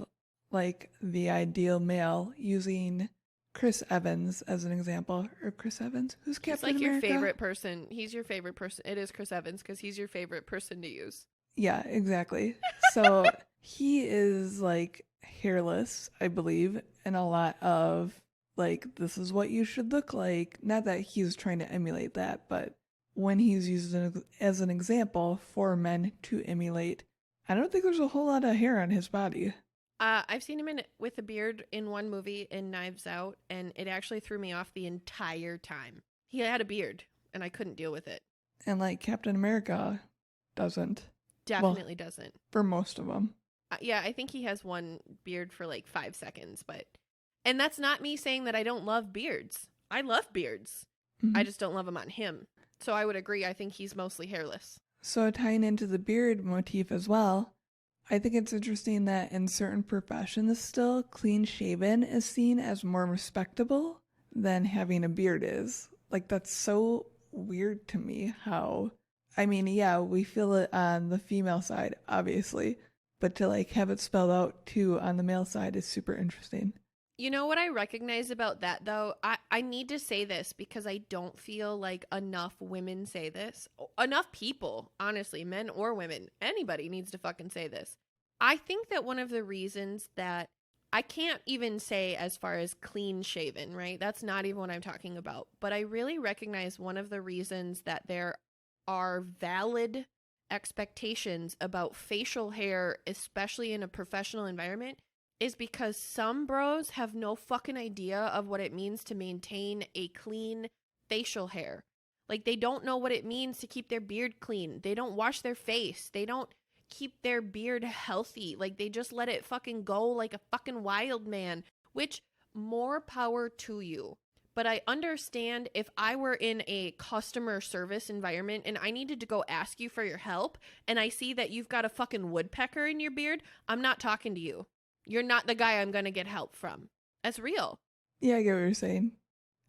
the ideal male using Chris Evans as an example. Or Chris Evans? Who's He's Captain like your America? favorite person. He's your favorite person. It is Chris Evans because he's your favorite person to use. Yeah, exactly. So he is like hairless, I believe, and a lot of like, this is what you should look like. Not that he's trying to emulate that, but when he's used as an example for men to emulate, I don't think there's a whole lot of hair on his body. I've seen him with a beard in one movie in Knives Out, and it actually threw me off the entire time. He had a beard, and I couldn't deal with it. And like Captain America doesn't. Definitely doesn't. For most of them. Yeah, I think he has one beard for like 5 seconds, but... And that's not me saying that I don't love beards. I love beards. Mm-hmm. I just don't love them on him. So I would agree, I think he's mostly hairless. So tying into the beard motif as well, I think it's interesting that in certain professions still, clean shaven is seen as more respectable than having a beard is. Like, that's so weird to me how, I mean, yeah, we feel it on the female side, obviously, but to like have it spelled out too on the male side is super interesting. You know what I recognize about that, though? I need to say this because I don't feel like enough women say this. Enough people, honestly, men or women. Anybody needs to fucking say this. I think that one of the reasons that I can't even say as far as clean shaven, right? That's not even what I'm talking about. But I really recognize one of the reasons that there are valid expectations about facial hair, especially in a professional environment, is because some bros have no fucking idea of what it means to maintain a clean facial hair. Like, they don't know what it means to keep their beard clean. They don't wash their face. They don't keep their beard healthy. Like, they just let it fucking go like a fucking wild man, which, more power to you. But I understand if I were in a customer service environment and I needed to go ask you for your help and I see that you've got a fucking woodpecker in your beard, I'm not talking to you. You're not the guy I'm going to get help from. That's real. Yeah, I get what you're saying.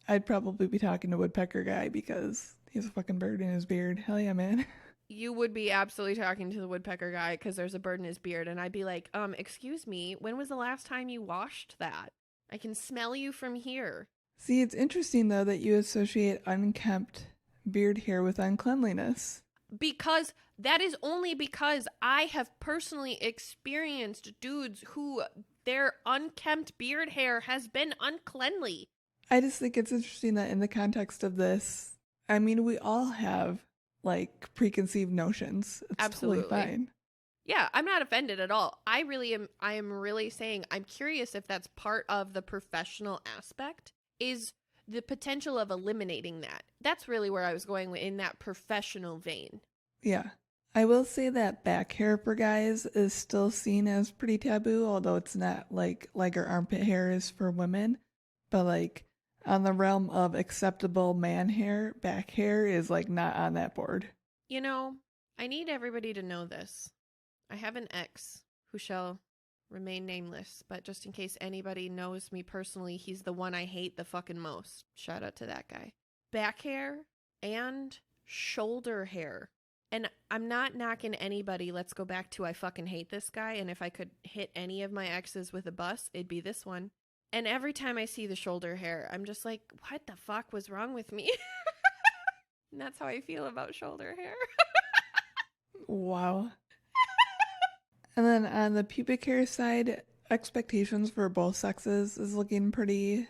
I'd probably be talking to Woodpecker Guy because he has a fucking bird in his beard. Hell yeah, man. You would be absolutely talking to the woodpecker guy because there's a bird in his beard. And I'd be like, excuse me, when was the last time you washed that? I can smell you from here. See, it's interesting, though, that you associate unkempt beard hair with uncleanliness. Because that is only because I have personally experienced dudes who their unkempt beard hair has been uncleanly. I just think it's interesting that in the context of this, I mean, we all have like preconceived notions. It's Absolutely totally fine. Yeah, I'm not offended at all. I am really saying I'm curious if that's part of the professional aspect, is the potential of eliminating that. That's really where I was going in that professional vein. Yeah. I will say that back hair for guys is still seen as pretty taboo, although it's not like our armpit hair is for women. But like on the realm of acceptable man hair, back hair is like not on that board. You know, I need everybody to know this. I have an ex who shall remain nameless, but just in case anybody knows me personally, he's the one I hate the fucking most. Shout out to that guy. Back hair and shoulder hair. And I'm not knocking anybody. Let's go back to I fucking hate this guy. And if I could hit any of my exes with a bus, it'd be this one. And every time I see the shoulder hair, I'm just like, what the fuck was wrong with me? And that's how I feel about shoulder hair. Wow. And then on the pubic hair side, expectations for both sexes is looking pretty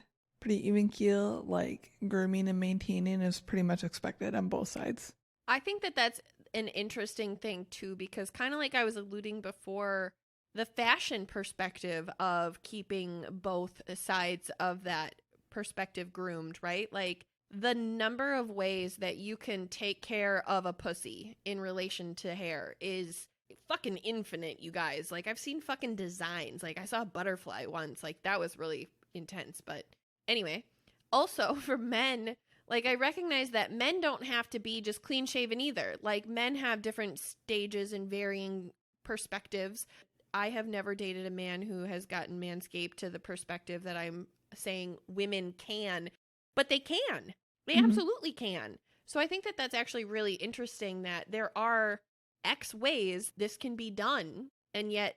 even keel. Like grooming and maintaining is pretty much expected on both sides. I think that that's an interesting thing too, because kind of like I was alluding before, the fashion perspective of keeping both sides of that perspective groomed, right? Like the number of ways that you can take care of a pussy in relation to hair is fucking infinite, you guys. Like I've seen fucking designs. Like I saw a butterfly once. Like that was really intense. But anyway, also for men, like I recognize that men don't have to be just clean shaven either. Like men have different stages and varying perspectives. I have never dated a man who has gotten manscaped to the perspective that I'm saying women can, but they can. They absolutely can. So I think that that's actually really interesting that there are X ways this can be done, and yet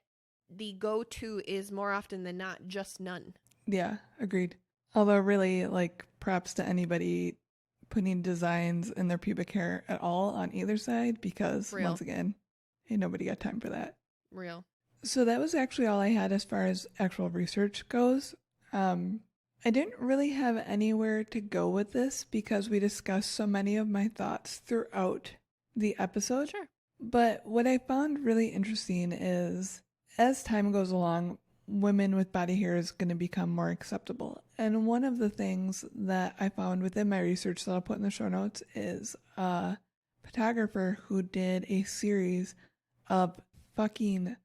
the go-to is more often than not just none. Yeah, agreed. Although really, like, props to anybody putting designs in their pubic hair at all on either side because, Real. once again, ain't nobody got time for that. Real. So that was actually all I had as far as actual research goes. I didn't really have anywhere to go with this because we discussed so many of my thoughts throughout the episode. Sure. But what I found really interesting is as time goes along, women with body hair is going to become more acceptable. And one of the things that I found within my research that I'll put in the show notes is a photographer who did a series of fucking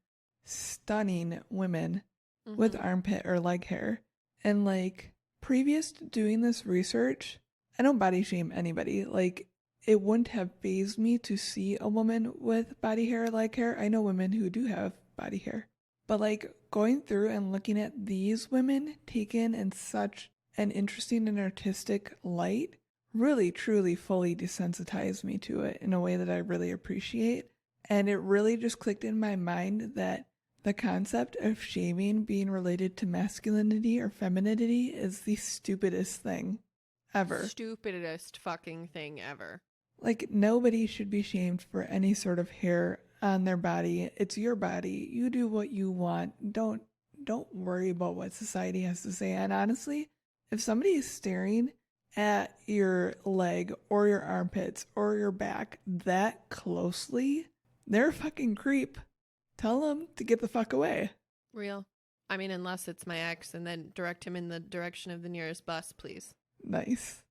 stunning women with armpit or leg hair. And like previous to doing this research, I don't body shame anybody. Like it wouldn't have fazed me to see a woman with body hair or leg hair. I know women who do have body hair. But like going through and looking at these women taken in such an interesting and artistic light really truly fully desensitized me to it in a way that I really appreciate. And it really just clicked in my mind that the concept of shaming being related to masculinity or femininity is the stupidest thing ever. Stupidest fucking thing ever. Like, nobody should be shamed for any sort of hair on their body. It's your body. You do what you want. Don't worry about what society has to say. And honestly, if somebody is staring at your leg or your armpits or your back that closely, they're a fucking creep. Tell them to get the fuck away. Real. I mean, unless it's my ex, and then direct him in the direction of the nearest bus, please. Nice.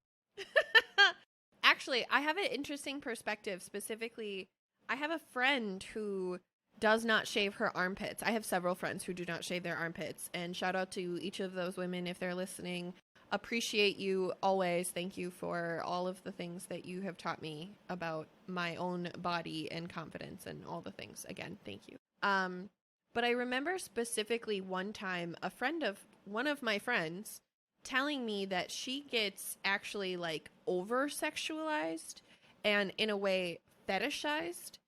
Actually, I have an interesting perspective. Specifically, I have a friend who does not shave her armpits. I have several friends who do not shave their armpits. And shout out to each of those women if they're listening. Appreciate you always. Thank you for all of the things that you have taught me about my own body and confidence and all the things. Again, thank you. But I remember specifically one time a friend of one of my friends telling me that she gets actually like over sexualized and in a way fetishized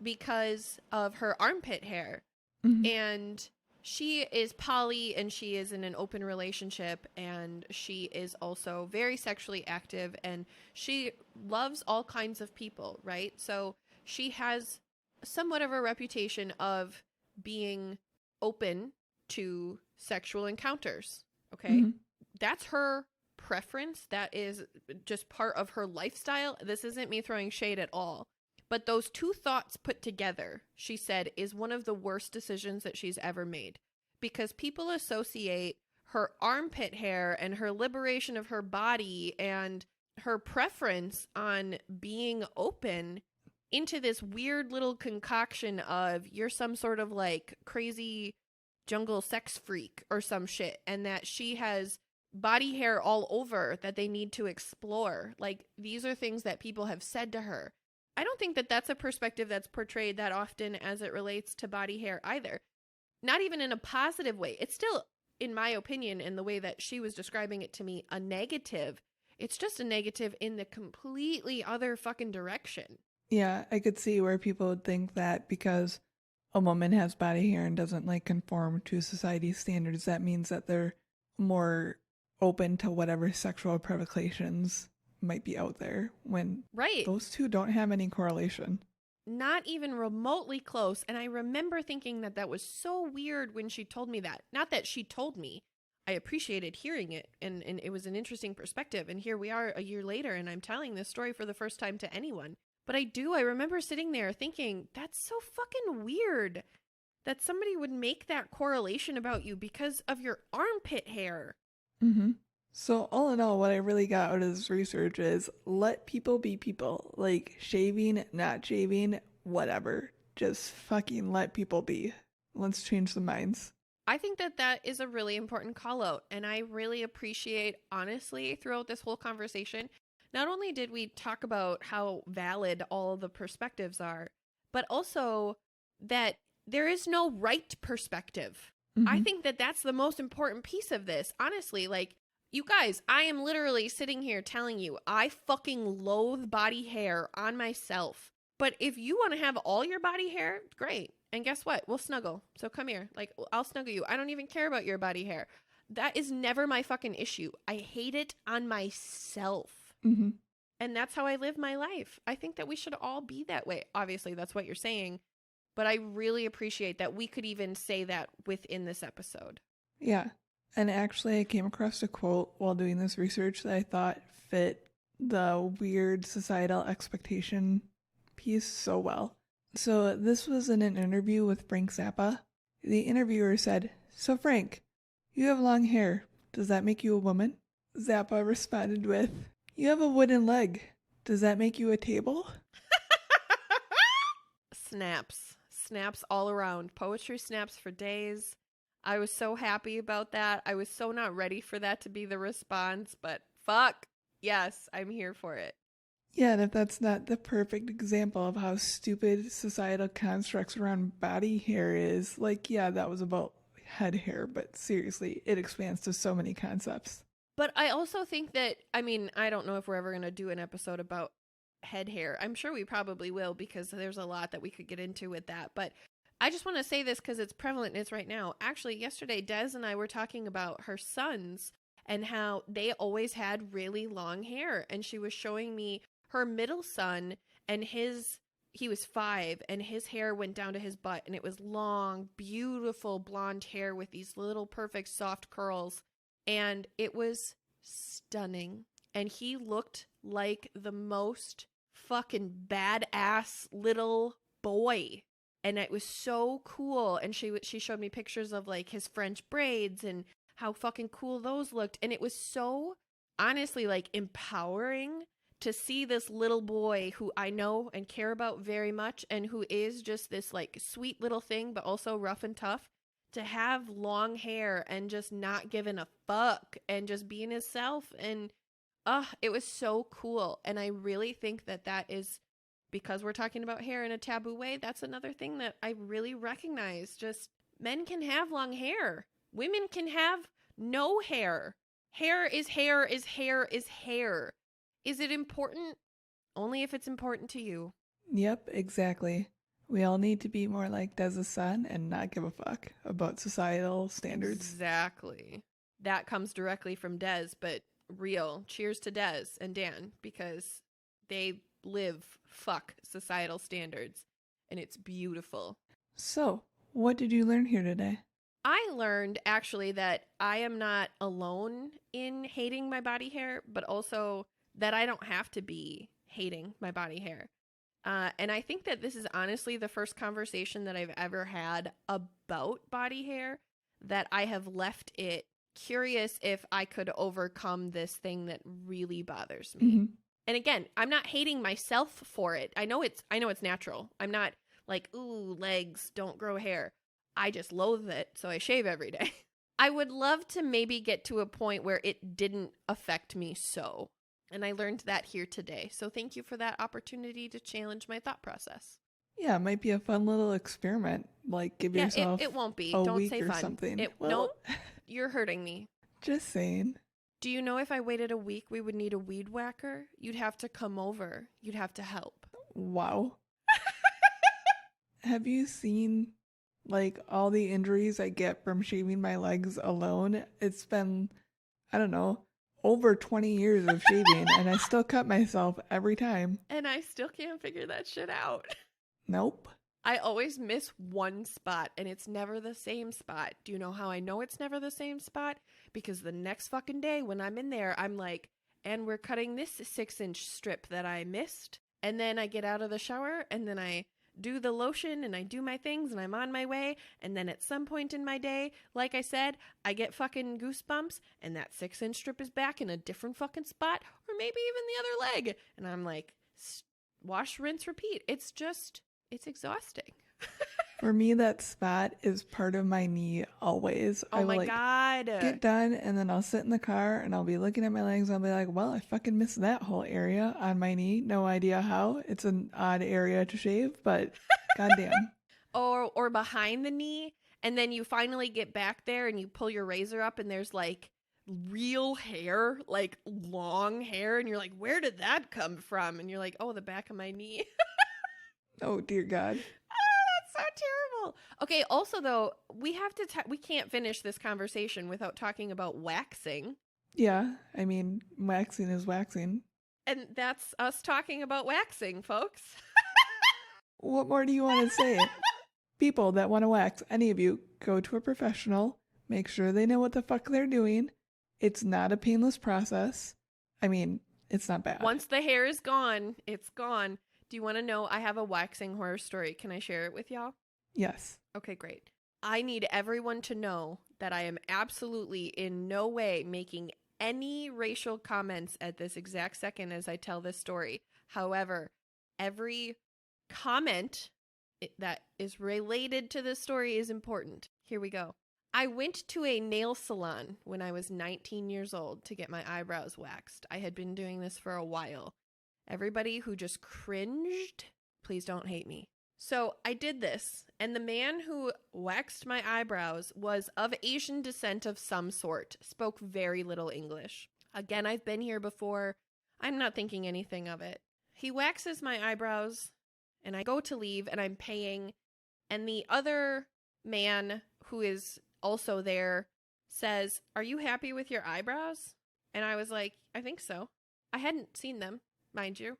because of her armpit hair. Mm-hmm. And she is poly and she is in an open relationship and she is also very sexually active and she loves all kinds of people, right? So she has somewhat of a reputation of being open to sexual encounters, okay? Mm-hmm. That's her preference. That is just part of her lifestyle. This isn't me throwing shade at all. But those two thoughts put together, she said, is one of the worst decisions that she's ever made. Because people associate her armpit hair and her liberation of her body and her preference on being open into this weird little concoction of you're some sort of like crazy jungle sex freak or some shit. And that she has body hair all over that they need to explore. Like these are things that people have said to her. I don't think that that's a perspective that's portrayed that often as it relates to body hair either. Not even in a positive way. It's still, in my opinion, in the way that she was describing it to me, a negative. It's just a negative in the completely other fucking direction. Yeah, I could see where people would think that because a woman has body hair and doesn't like conform to society's standards, that means that they're more open to whatever sexual provocations might be out there when right. Those two don't have any correlation. Not even remotely close. And I remember thinking that that was so weird when she told me that. Not that she told me. I appreciated hearing it and it was an interesting perspective. And here we are a year later and I'm telling this story for the first time to anyone. But I remember sitting there thinking, that's so fucking weird that somebody would make that correlation about you because of your armpit hair. Mm-hmm. So all in all, what I really got out of this research is let people be people. Like shaving, not shaving, whatever. Just fucking let people be. Let's change the minds. I think that that is a really important call out. And I really appreciate, honestly, throughout this whole conversation, not only did we talk about how valid all the perspectives are, but also that there is no right perspective. Mm-hmm. I think that that's the most important piece of this. Honestly, like, you guys, I am literally sitting here telling you I fucking loathe body hair on myself. But if you want to have all your body hair, great. And guess what? We'll snuggle. So come here. Like, I'll snuggle you. I don't even care about your body hair. That is never my fucking issue. I hate it on myself. Mm-hmm. And that's how I live my life. I think that we should all be that way. Obviously, that's what you're saying. But I really appreciate that we could even say that within this episode. Yeah. And actually, I came across a quote while doing this research that I thought fit the weird societal expectation piece so well. So this was in an interview with Frank Zappa. The interviewer said, "So Frank, you have long hair. Does that make you a woman?" Zappa responded with, "You have a wooden leg. Does that make you a table?" Snaps. Snaps all around. Poetry snaps for days. I was so happy about that. I was so not ready for that to be the response, but fuck. Yes, I'm here for it. Yeah, and if that's not the perfect example of how stupid societal constructs around body hair is, like, yeah, that was about head hair, but seriously, it expands to so many concepts. But I also think that, I mean, I don't know if we're ever going to do an episode about head hair. I'm sure we probably will because there's a lot that we could get into with that. But I just want to say this because it's prevalent and it's right now. Actually, yesterday, Des and I were talking about her sons and how they always had really long hair. And she was showing me her middle son and he was 5 and his hair went down to his butt and it was long, beautiful blonde hair with these little perfect soft curls. And it was stunning. And he looked like the most fucking badass little boy. And it was so cool. And she showed me pictures of like his French braids and how fucking cool those looked. And it was so honestly like empowering to see this little boy who I know and care about very much and who is just this like sweet little thing, but also rough and tough, to have long hair and just not giving a fuck and just being himself. And it was so cool. And I really think that that is, because we're talking about hair in a taboo way, that's another thing that I really recognize. Just men can have long hair. Women can have no hair. Hair is hair is hair is hair. Is it important? Only if it's important to you. Yep, exactly. We all need to be more like Dez's son and not give a fuck about societal standards. Exactly. That comes directly from Des, but real. Cheers to Des and Dan because they live fuck societal standards and it's beautiful. So, what did you learn here today? I learned actually that I am not alone in hating my body hair, but also that I don't have to be hating my body hair. And I think that this is honestly the first conversation that I've ever had about body hair that I have left it curious if I could overcome this thing that really bothers me. Mm-hmm. And again, I'm not hating myself for it. I know it's natural. I'm not like, ooh, legs, don't grow hair. I just loathe it, so I shave every day. I would love to maybe get to a point where it didn't affect me so. And I learned that here today. So thank you for that opportunity to challenge my thought process. Yeah, it might be a fun little experiment. Like, give yourself it won't be. a Don't week say or fun. something. Nope, you're hurting me. Just saying. Do you know if I waited a week, we would need a weed whacker? You'd have to come over. You'd have to help. Wow. Have you seen, like, all the injuries I get from shaving my legs alone? It's been, I don't know, over 20 years of shaving, and I still cut myself every time. And I still can't figure that shit out. Nope. I always miss one spot, and it's never the same spot. Do you know how I know it's never the same spot? Because the next fucking day when I'm in there, I'm like, and we're cutting this 6-inch strip that I missed. And then I get out of the shower, and then I do the lotion, and I do my things, and I'm on my way. And then at some point in my day, like I said, I get fucking goosebumps, and that 6-inch strip is back in a different fucking spot, or maybe even the other leg. And I'm like, wash, rinse, repeat. It's exhausting. For me, that spot is part of my knee always. Oh I will, my God. get done, and then I'll sit in the car, and I'll be looking at my legs, and I'll be like, well, I fucking missed that whole area on my knee. No idea how. It's an odd area to shave, but goddamn. Or behind the knee, and then you finally get back there, and you pull your razor up, and there's like real hair, like long hair, and you're like, where did that come from? And you're like, oh, the back of my knee. Oh, dear God. That's so all. Okay, also though, we have to we can't finish this conversation without talking about waxing. Yeah, I mean, waxing is waxing. And that's us talking about waxing, folks. What more do you want to say? People that want to wax, any of you, go to a professional. Make sure they know what the fuck they're doing. It's not a painless process. I mean, it's not bad. Once the hair is gone, it's gone. Do you want to know? I have a waxing horror story. Can I share it with y'all? Yes. Okay, great. I need everyone to know that I am absolutely in no way making any racial comments at this exact second as I tell this story. However, every comment that is related to this story is important. Here we go. I went to a nail salon when I was 19 years old to get my eyebrows waxed. I had been doing this for a while. Everybody who just cringed, please don't hate me. So I did this, and the man who waxed my eyebrows was of Asian descent of some sort, spoke very little English. Again, I've been here before. I'm not thinking anything of it. He waxes my eyebrows, and I go to leave, and I'm paying, and the other man who is also there says, "Are you happy with your eyebrows?" And I was like, "I think so." I hadn't seen them, mind you.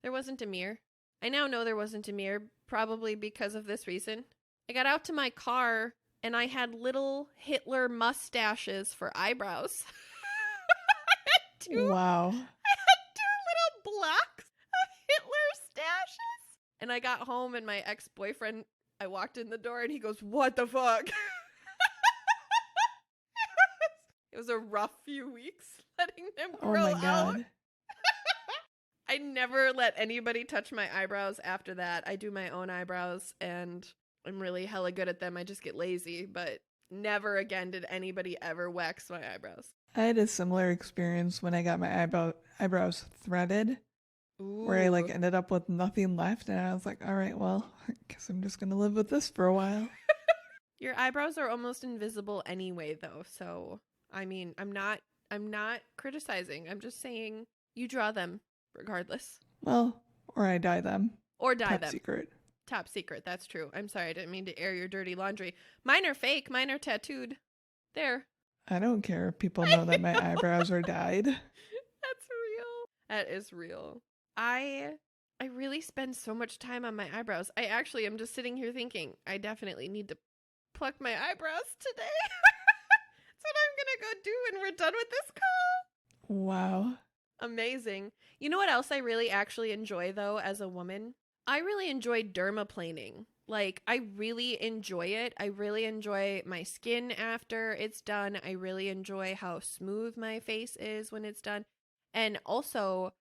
There wasn't a mirror. I now know there wasn't a mirror, probably because of this reason. I got out to my car, and I had little Hitler mustaches for eyebrows. Wow. I had two little blocks of Hitler stashes. And I got home, and my ex-boyfriend, I walked in the door, and he goes, "What the fuck?" It was a rough few weeks letting them grow Oh my God. out. I never let anybody touch my eyebrows after that. I do my own eyebrows, and I'm really hella good at them. I just get lazy, but never again did anybody ever wax my eyebrows. I had a similar experience when I got my eyebrows threaded, where I like ended up with nothing left, and I was like, all right, well, I guess I'm just gonna live with this for a while. Your eyebrows are almost invisible anyway, though. So, I mean, I'm not criticizing. I'm just saying you draw them regardless. Well, or I dye them. Or dye Top them. secret. Top secret. That's true. I'm sorry. I didn't mean to air your dirty laundry. Mine are fake. Mine are tattooed. There. I don't care if people know that my eyebrows are dyed. That's real. That is real. I really spend so much time on my eyebrows. I actually am just sitting here thinking, I definitely need to pluck my eyebrows today. That's what I'm going to go do when we're done with this call. Wow. Amazing. You know what else I really actually enjoy, though, as a woman? I really enjoy dermaplaning. Like, I really enjoy it. I really enjoy my skin after it's done. I really enjoy how smooth my face is when it's done. And also,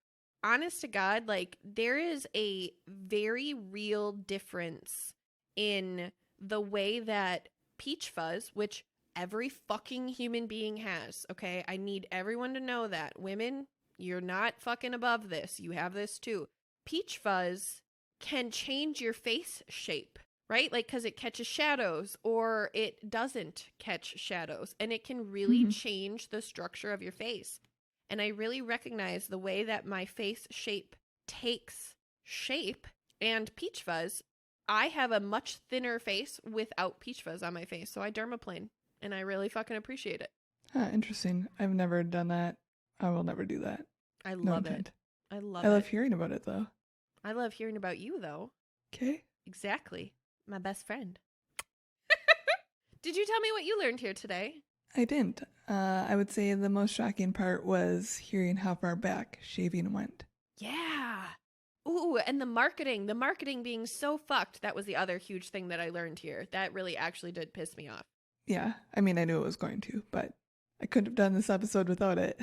honest to God, like, there is a very real difference in the way that peach fuzz, which every fucking human being has, okay? I need everyone to know that. Women, you're not fucking above this. You have this too. Peach fuzz can change your face shape, right? Like, because it catches shadows or it doesn't catch shadows, and it can really change the structure of your face. And I really recognize the way that my face shape takes shape. And peach fuzz, I have a much thinner face without peach fuzz on my face, so I dermaplane, and I really fucking appreciate it. Interesting. I've never done that. I will never do that. I No love intent. it. I love I it. love hearing about it, though. I love hearing about you, though. Okay. Exactly. My best friend. Did you tell me what you learned here today? I didn't. I would say the most shocking part was hearing how far back shaving went. Yeah. Ooh, and the marketing being so fucked. That was the other huge thing that I learned here. That really actually did piss me off. Yeah. I mean, I knew it was going to, but I couldn't have done this episode without it.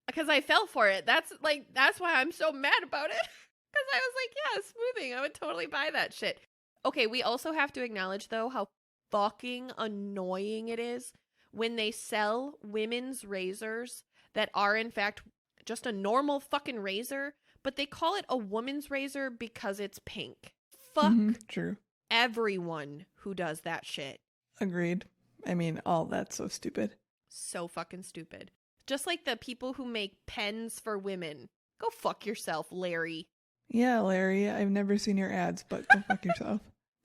Because I fell for it. That's why I'm so mad about it. Because I was like, yeah, smoothing. I would totally buy that shit. Okay, we also have to acknowledge, though, how fucking annoying it is when they sell women's razors that are, in fact, just a normal fucking razor, but they call it a woman's razor because it's pink. Fuck True. everyone who does that shit. Agreed. I mean, all that's so stupid. So fucking stupid. Just like the people who make pens for women. Go fuck yourself, Larry. Yeah, Larry, I've never seen your ads, but go fuck yourself.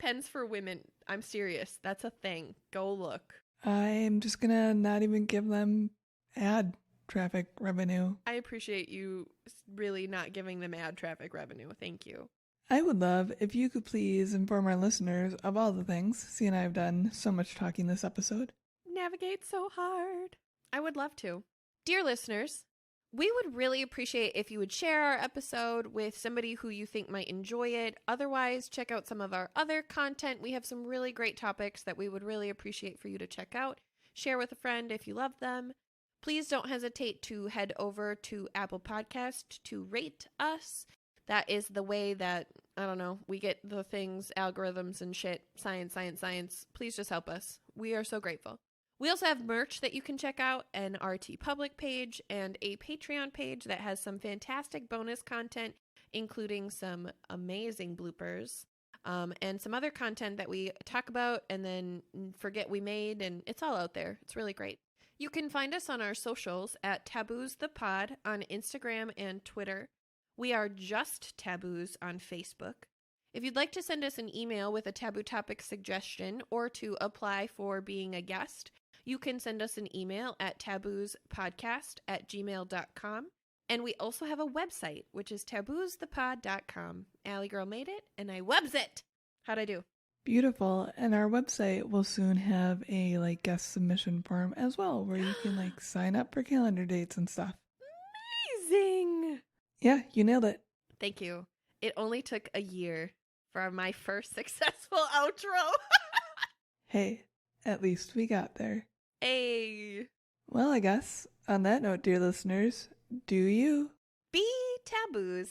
pens for women. I'm serious. That's a thing. Go look. I'm just gonna not even give them ad traffic revenue. I appreciate you really not giving them ad traffic revenue. Thank you. I would love if you could please inform our listeners of all the things. C and I have done so much talking this episode. Navigate so hard. I would love to. Dear listeners, we would really appreciate if you would share our episode with somebody who you think might enjoy it. Otherwise, check out some of our other content. We have some really great topics that we would really appreciate for you to check out. Share with a friend if you love them. Please don't hesitate to head over to Apple Podcast to rate us. That is the way that, I don't know, we get the things, algorithms and shit. Science. Please just help us. We are so grateful. We also have merch that you can check out, an RT Public page, and a Patreon page that has some fantastic bonus content, including some amazing bloopers, and some other content that we talk about and then forget we made, and it's all out there. It's really great. You can find us on our socials at Taboos the Pod on Instagram and Twitter. We are just Taboos on Facebook. If you'd like to send us an email with a taboo topic suggestion or to apply for being a guest, you can send us an email at taboospodcast@gmail.com. And we also have a website, which is taboosthepod.com. Allie Girl made it, and I webs it. How'd I do? Beautiful. And our website will soon have a guest submission form as well, where you can sign up for calendar dates and stuff. Amazing. Yeah, you nailed it. Thank you. It only took a year for my first successful outro. Hey, at least we got there. Hey. Well, I guess on that note, dear listeners, do you be taboos?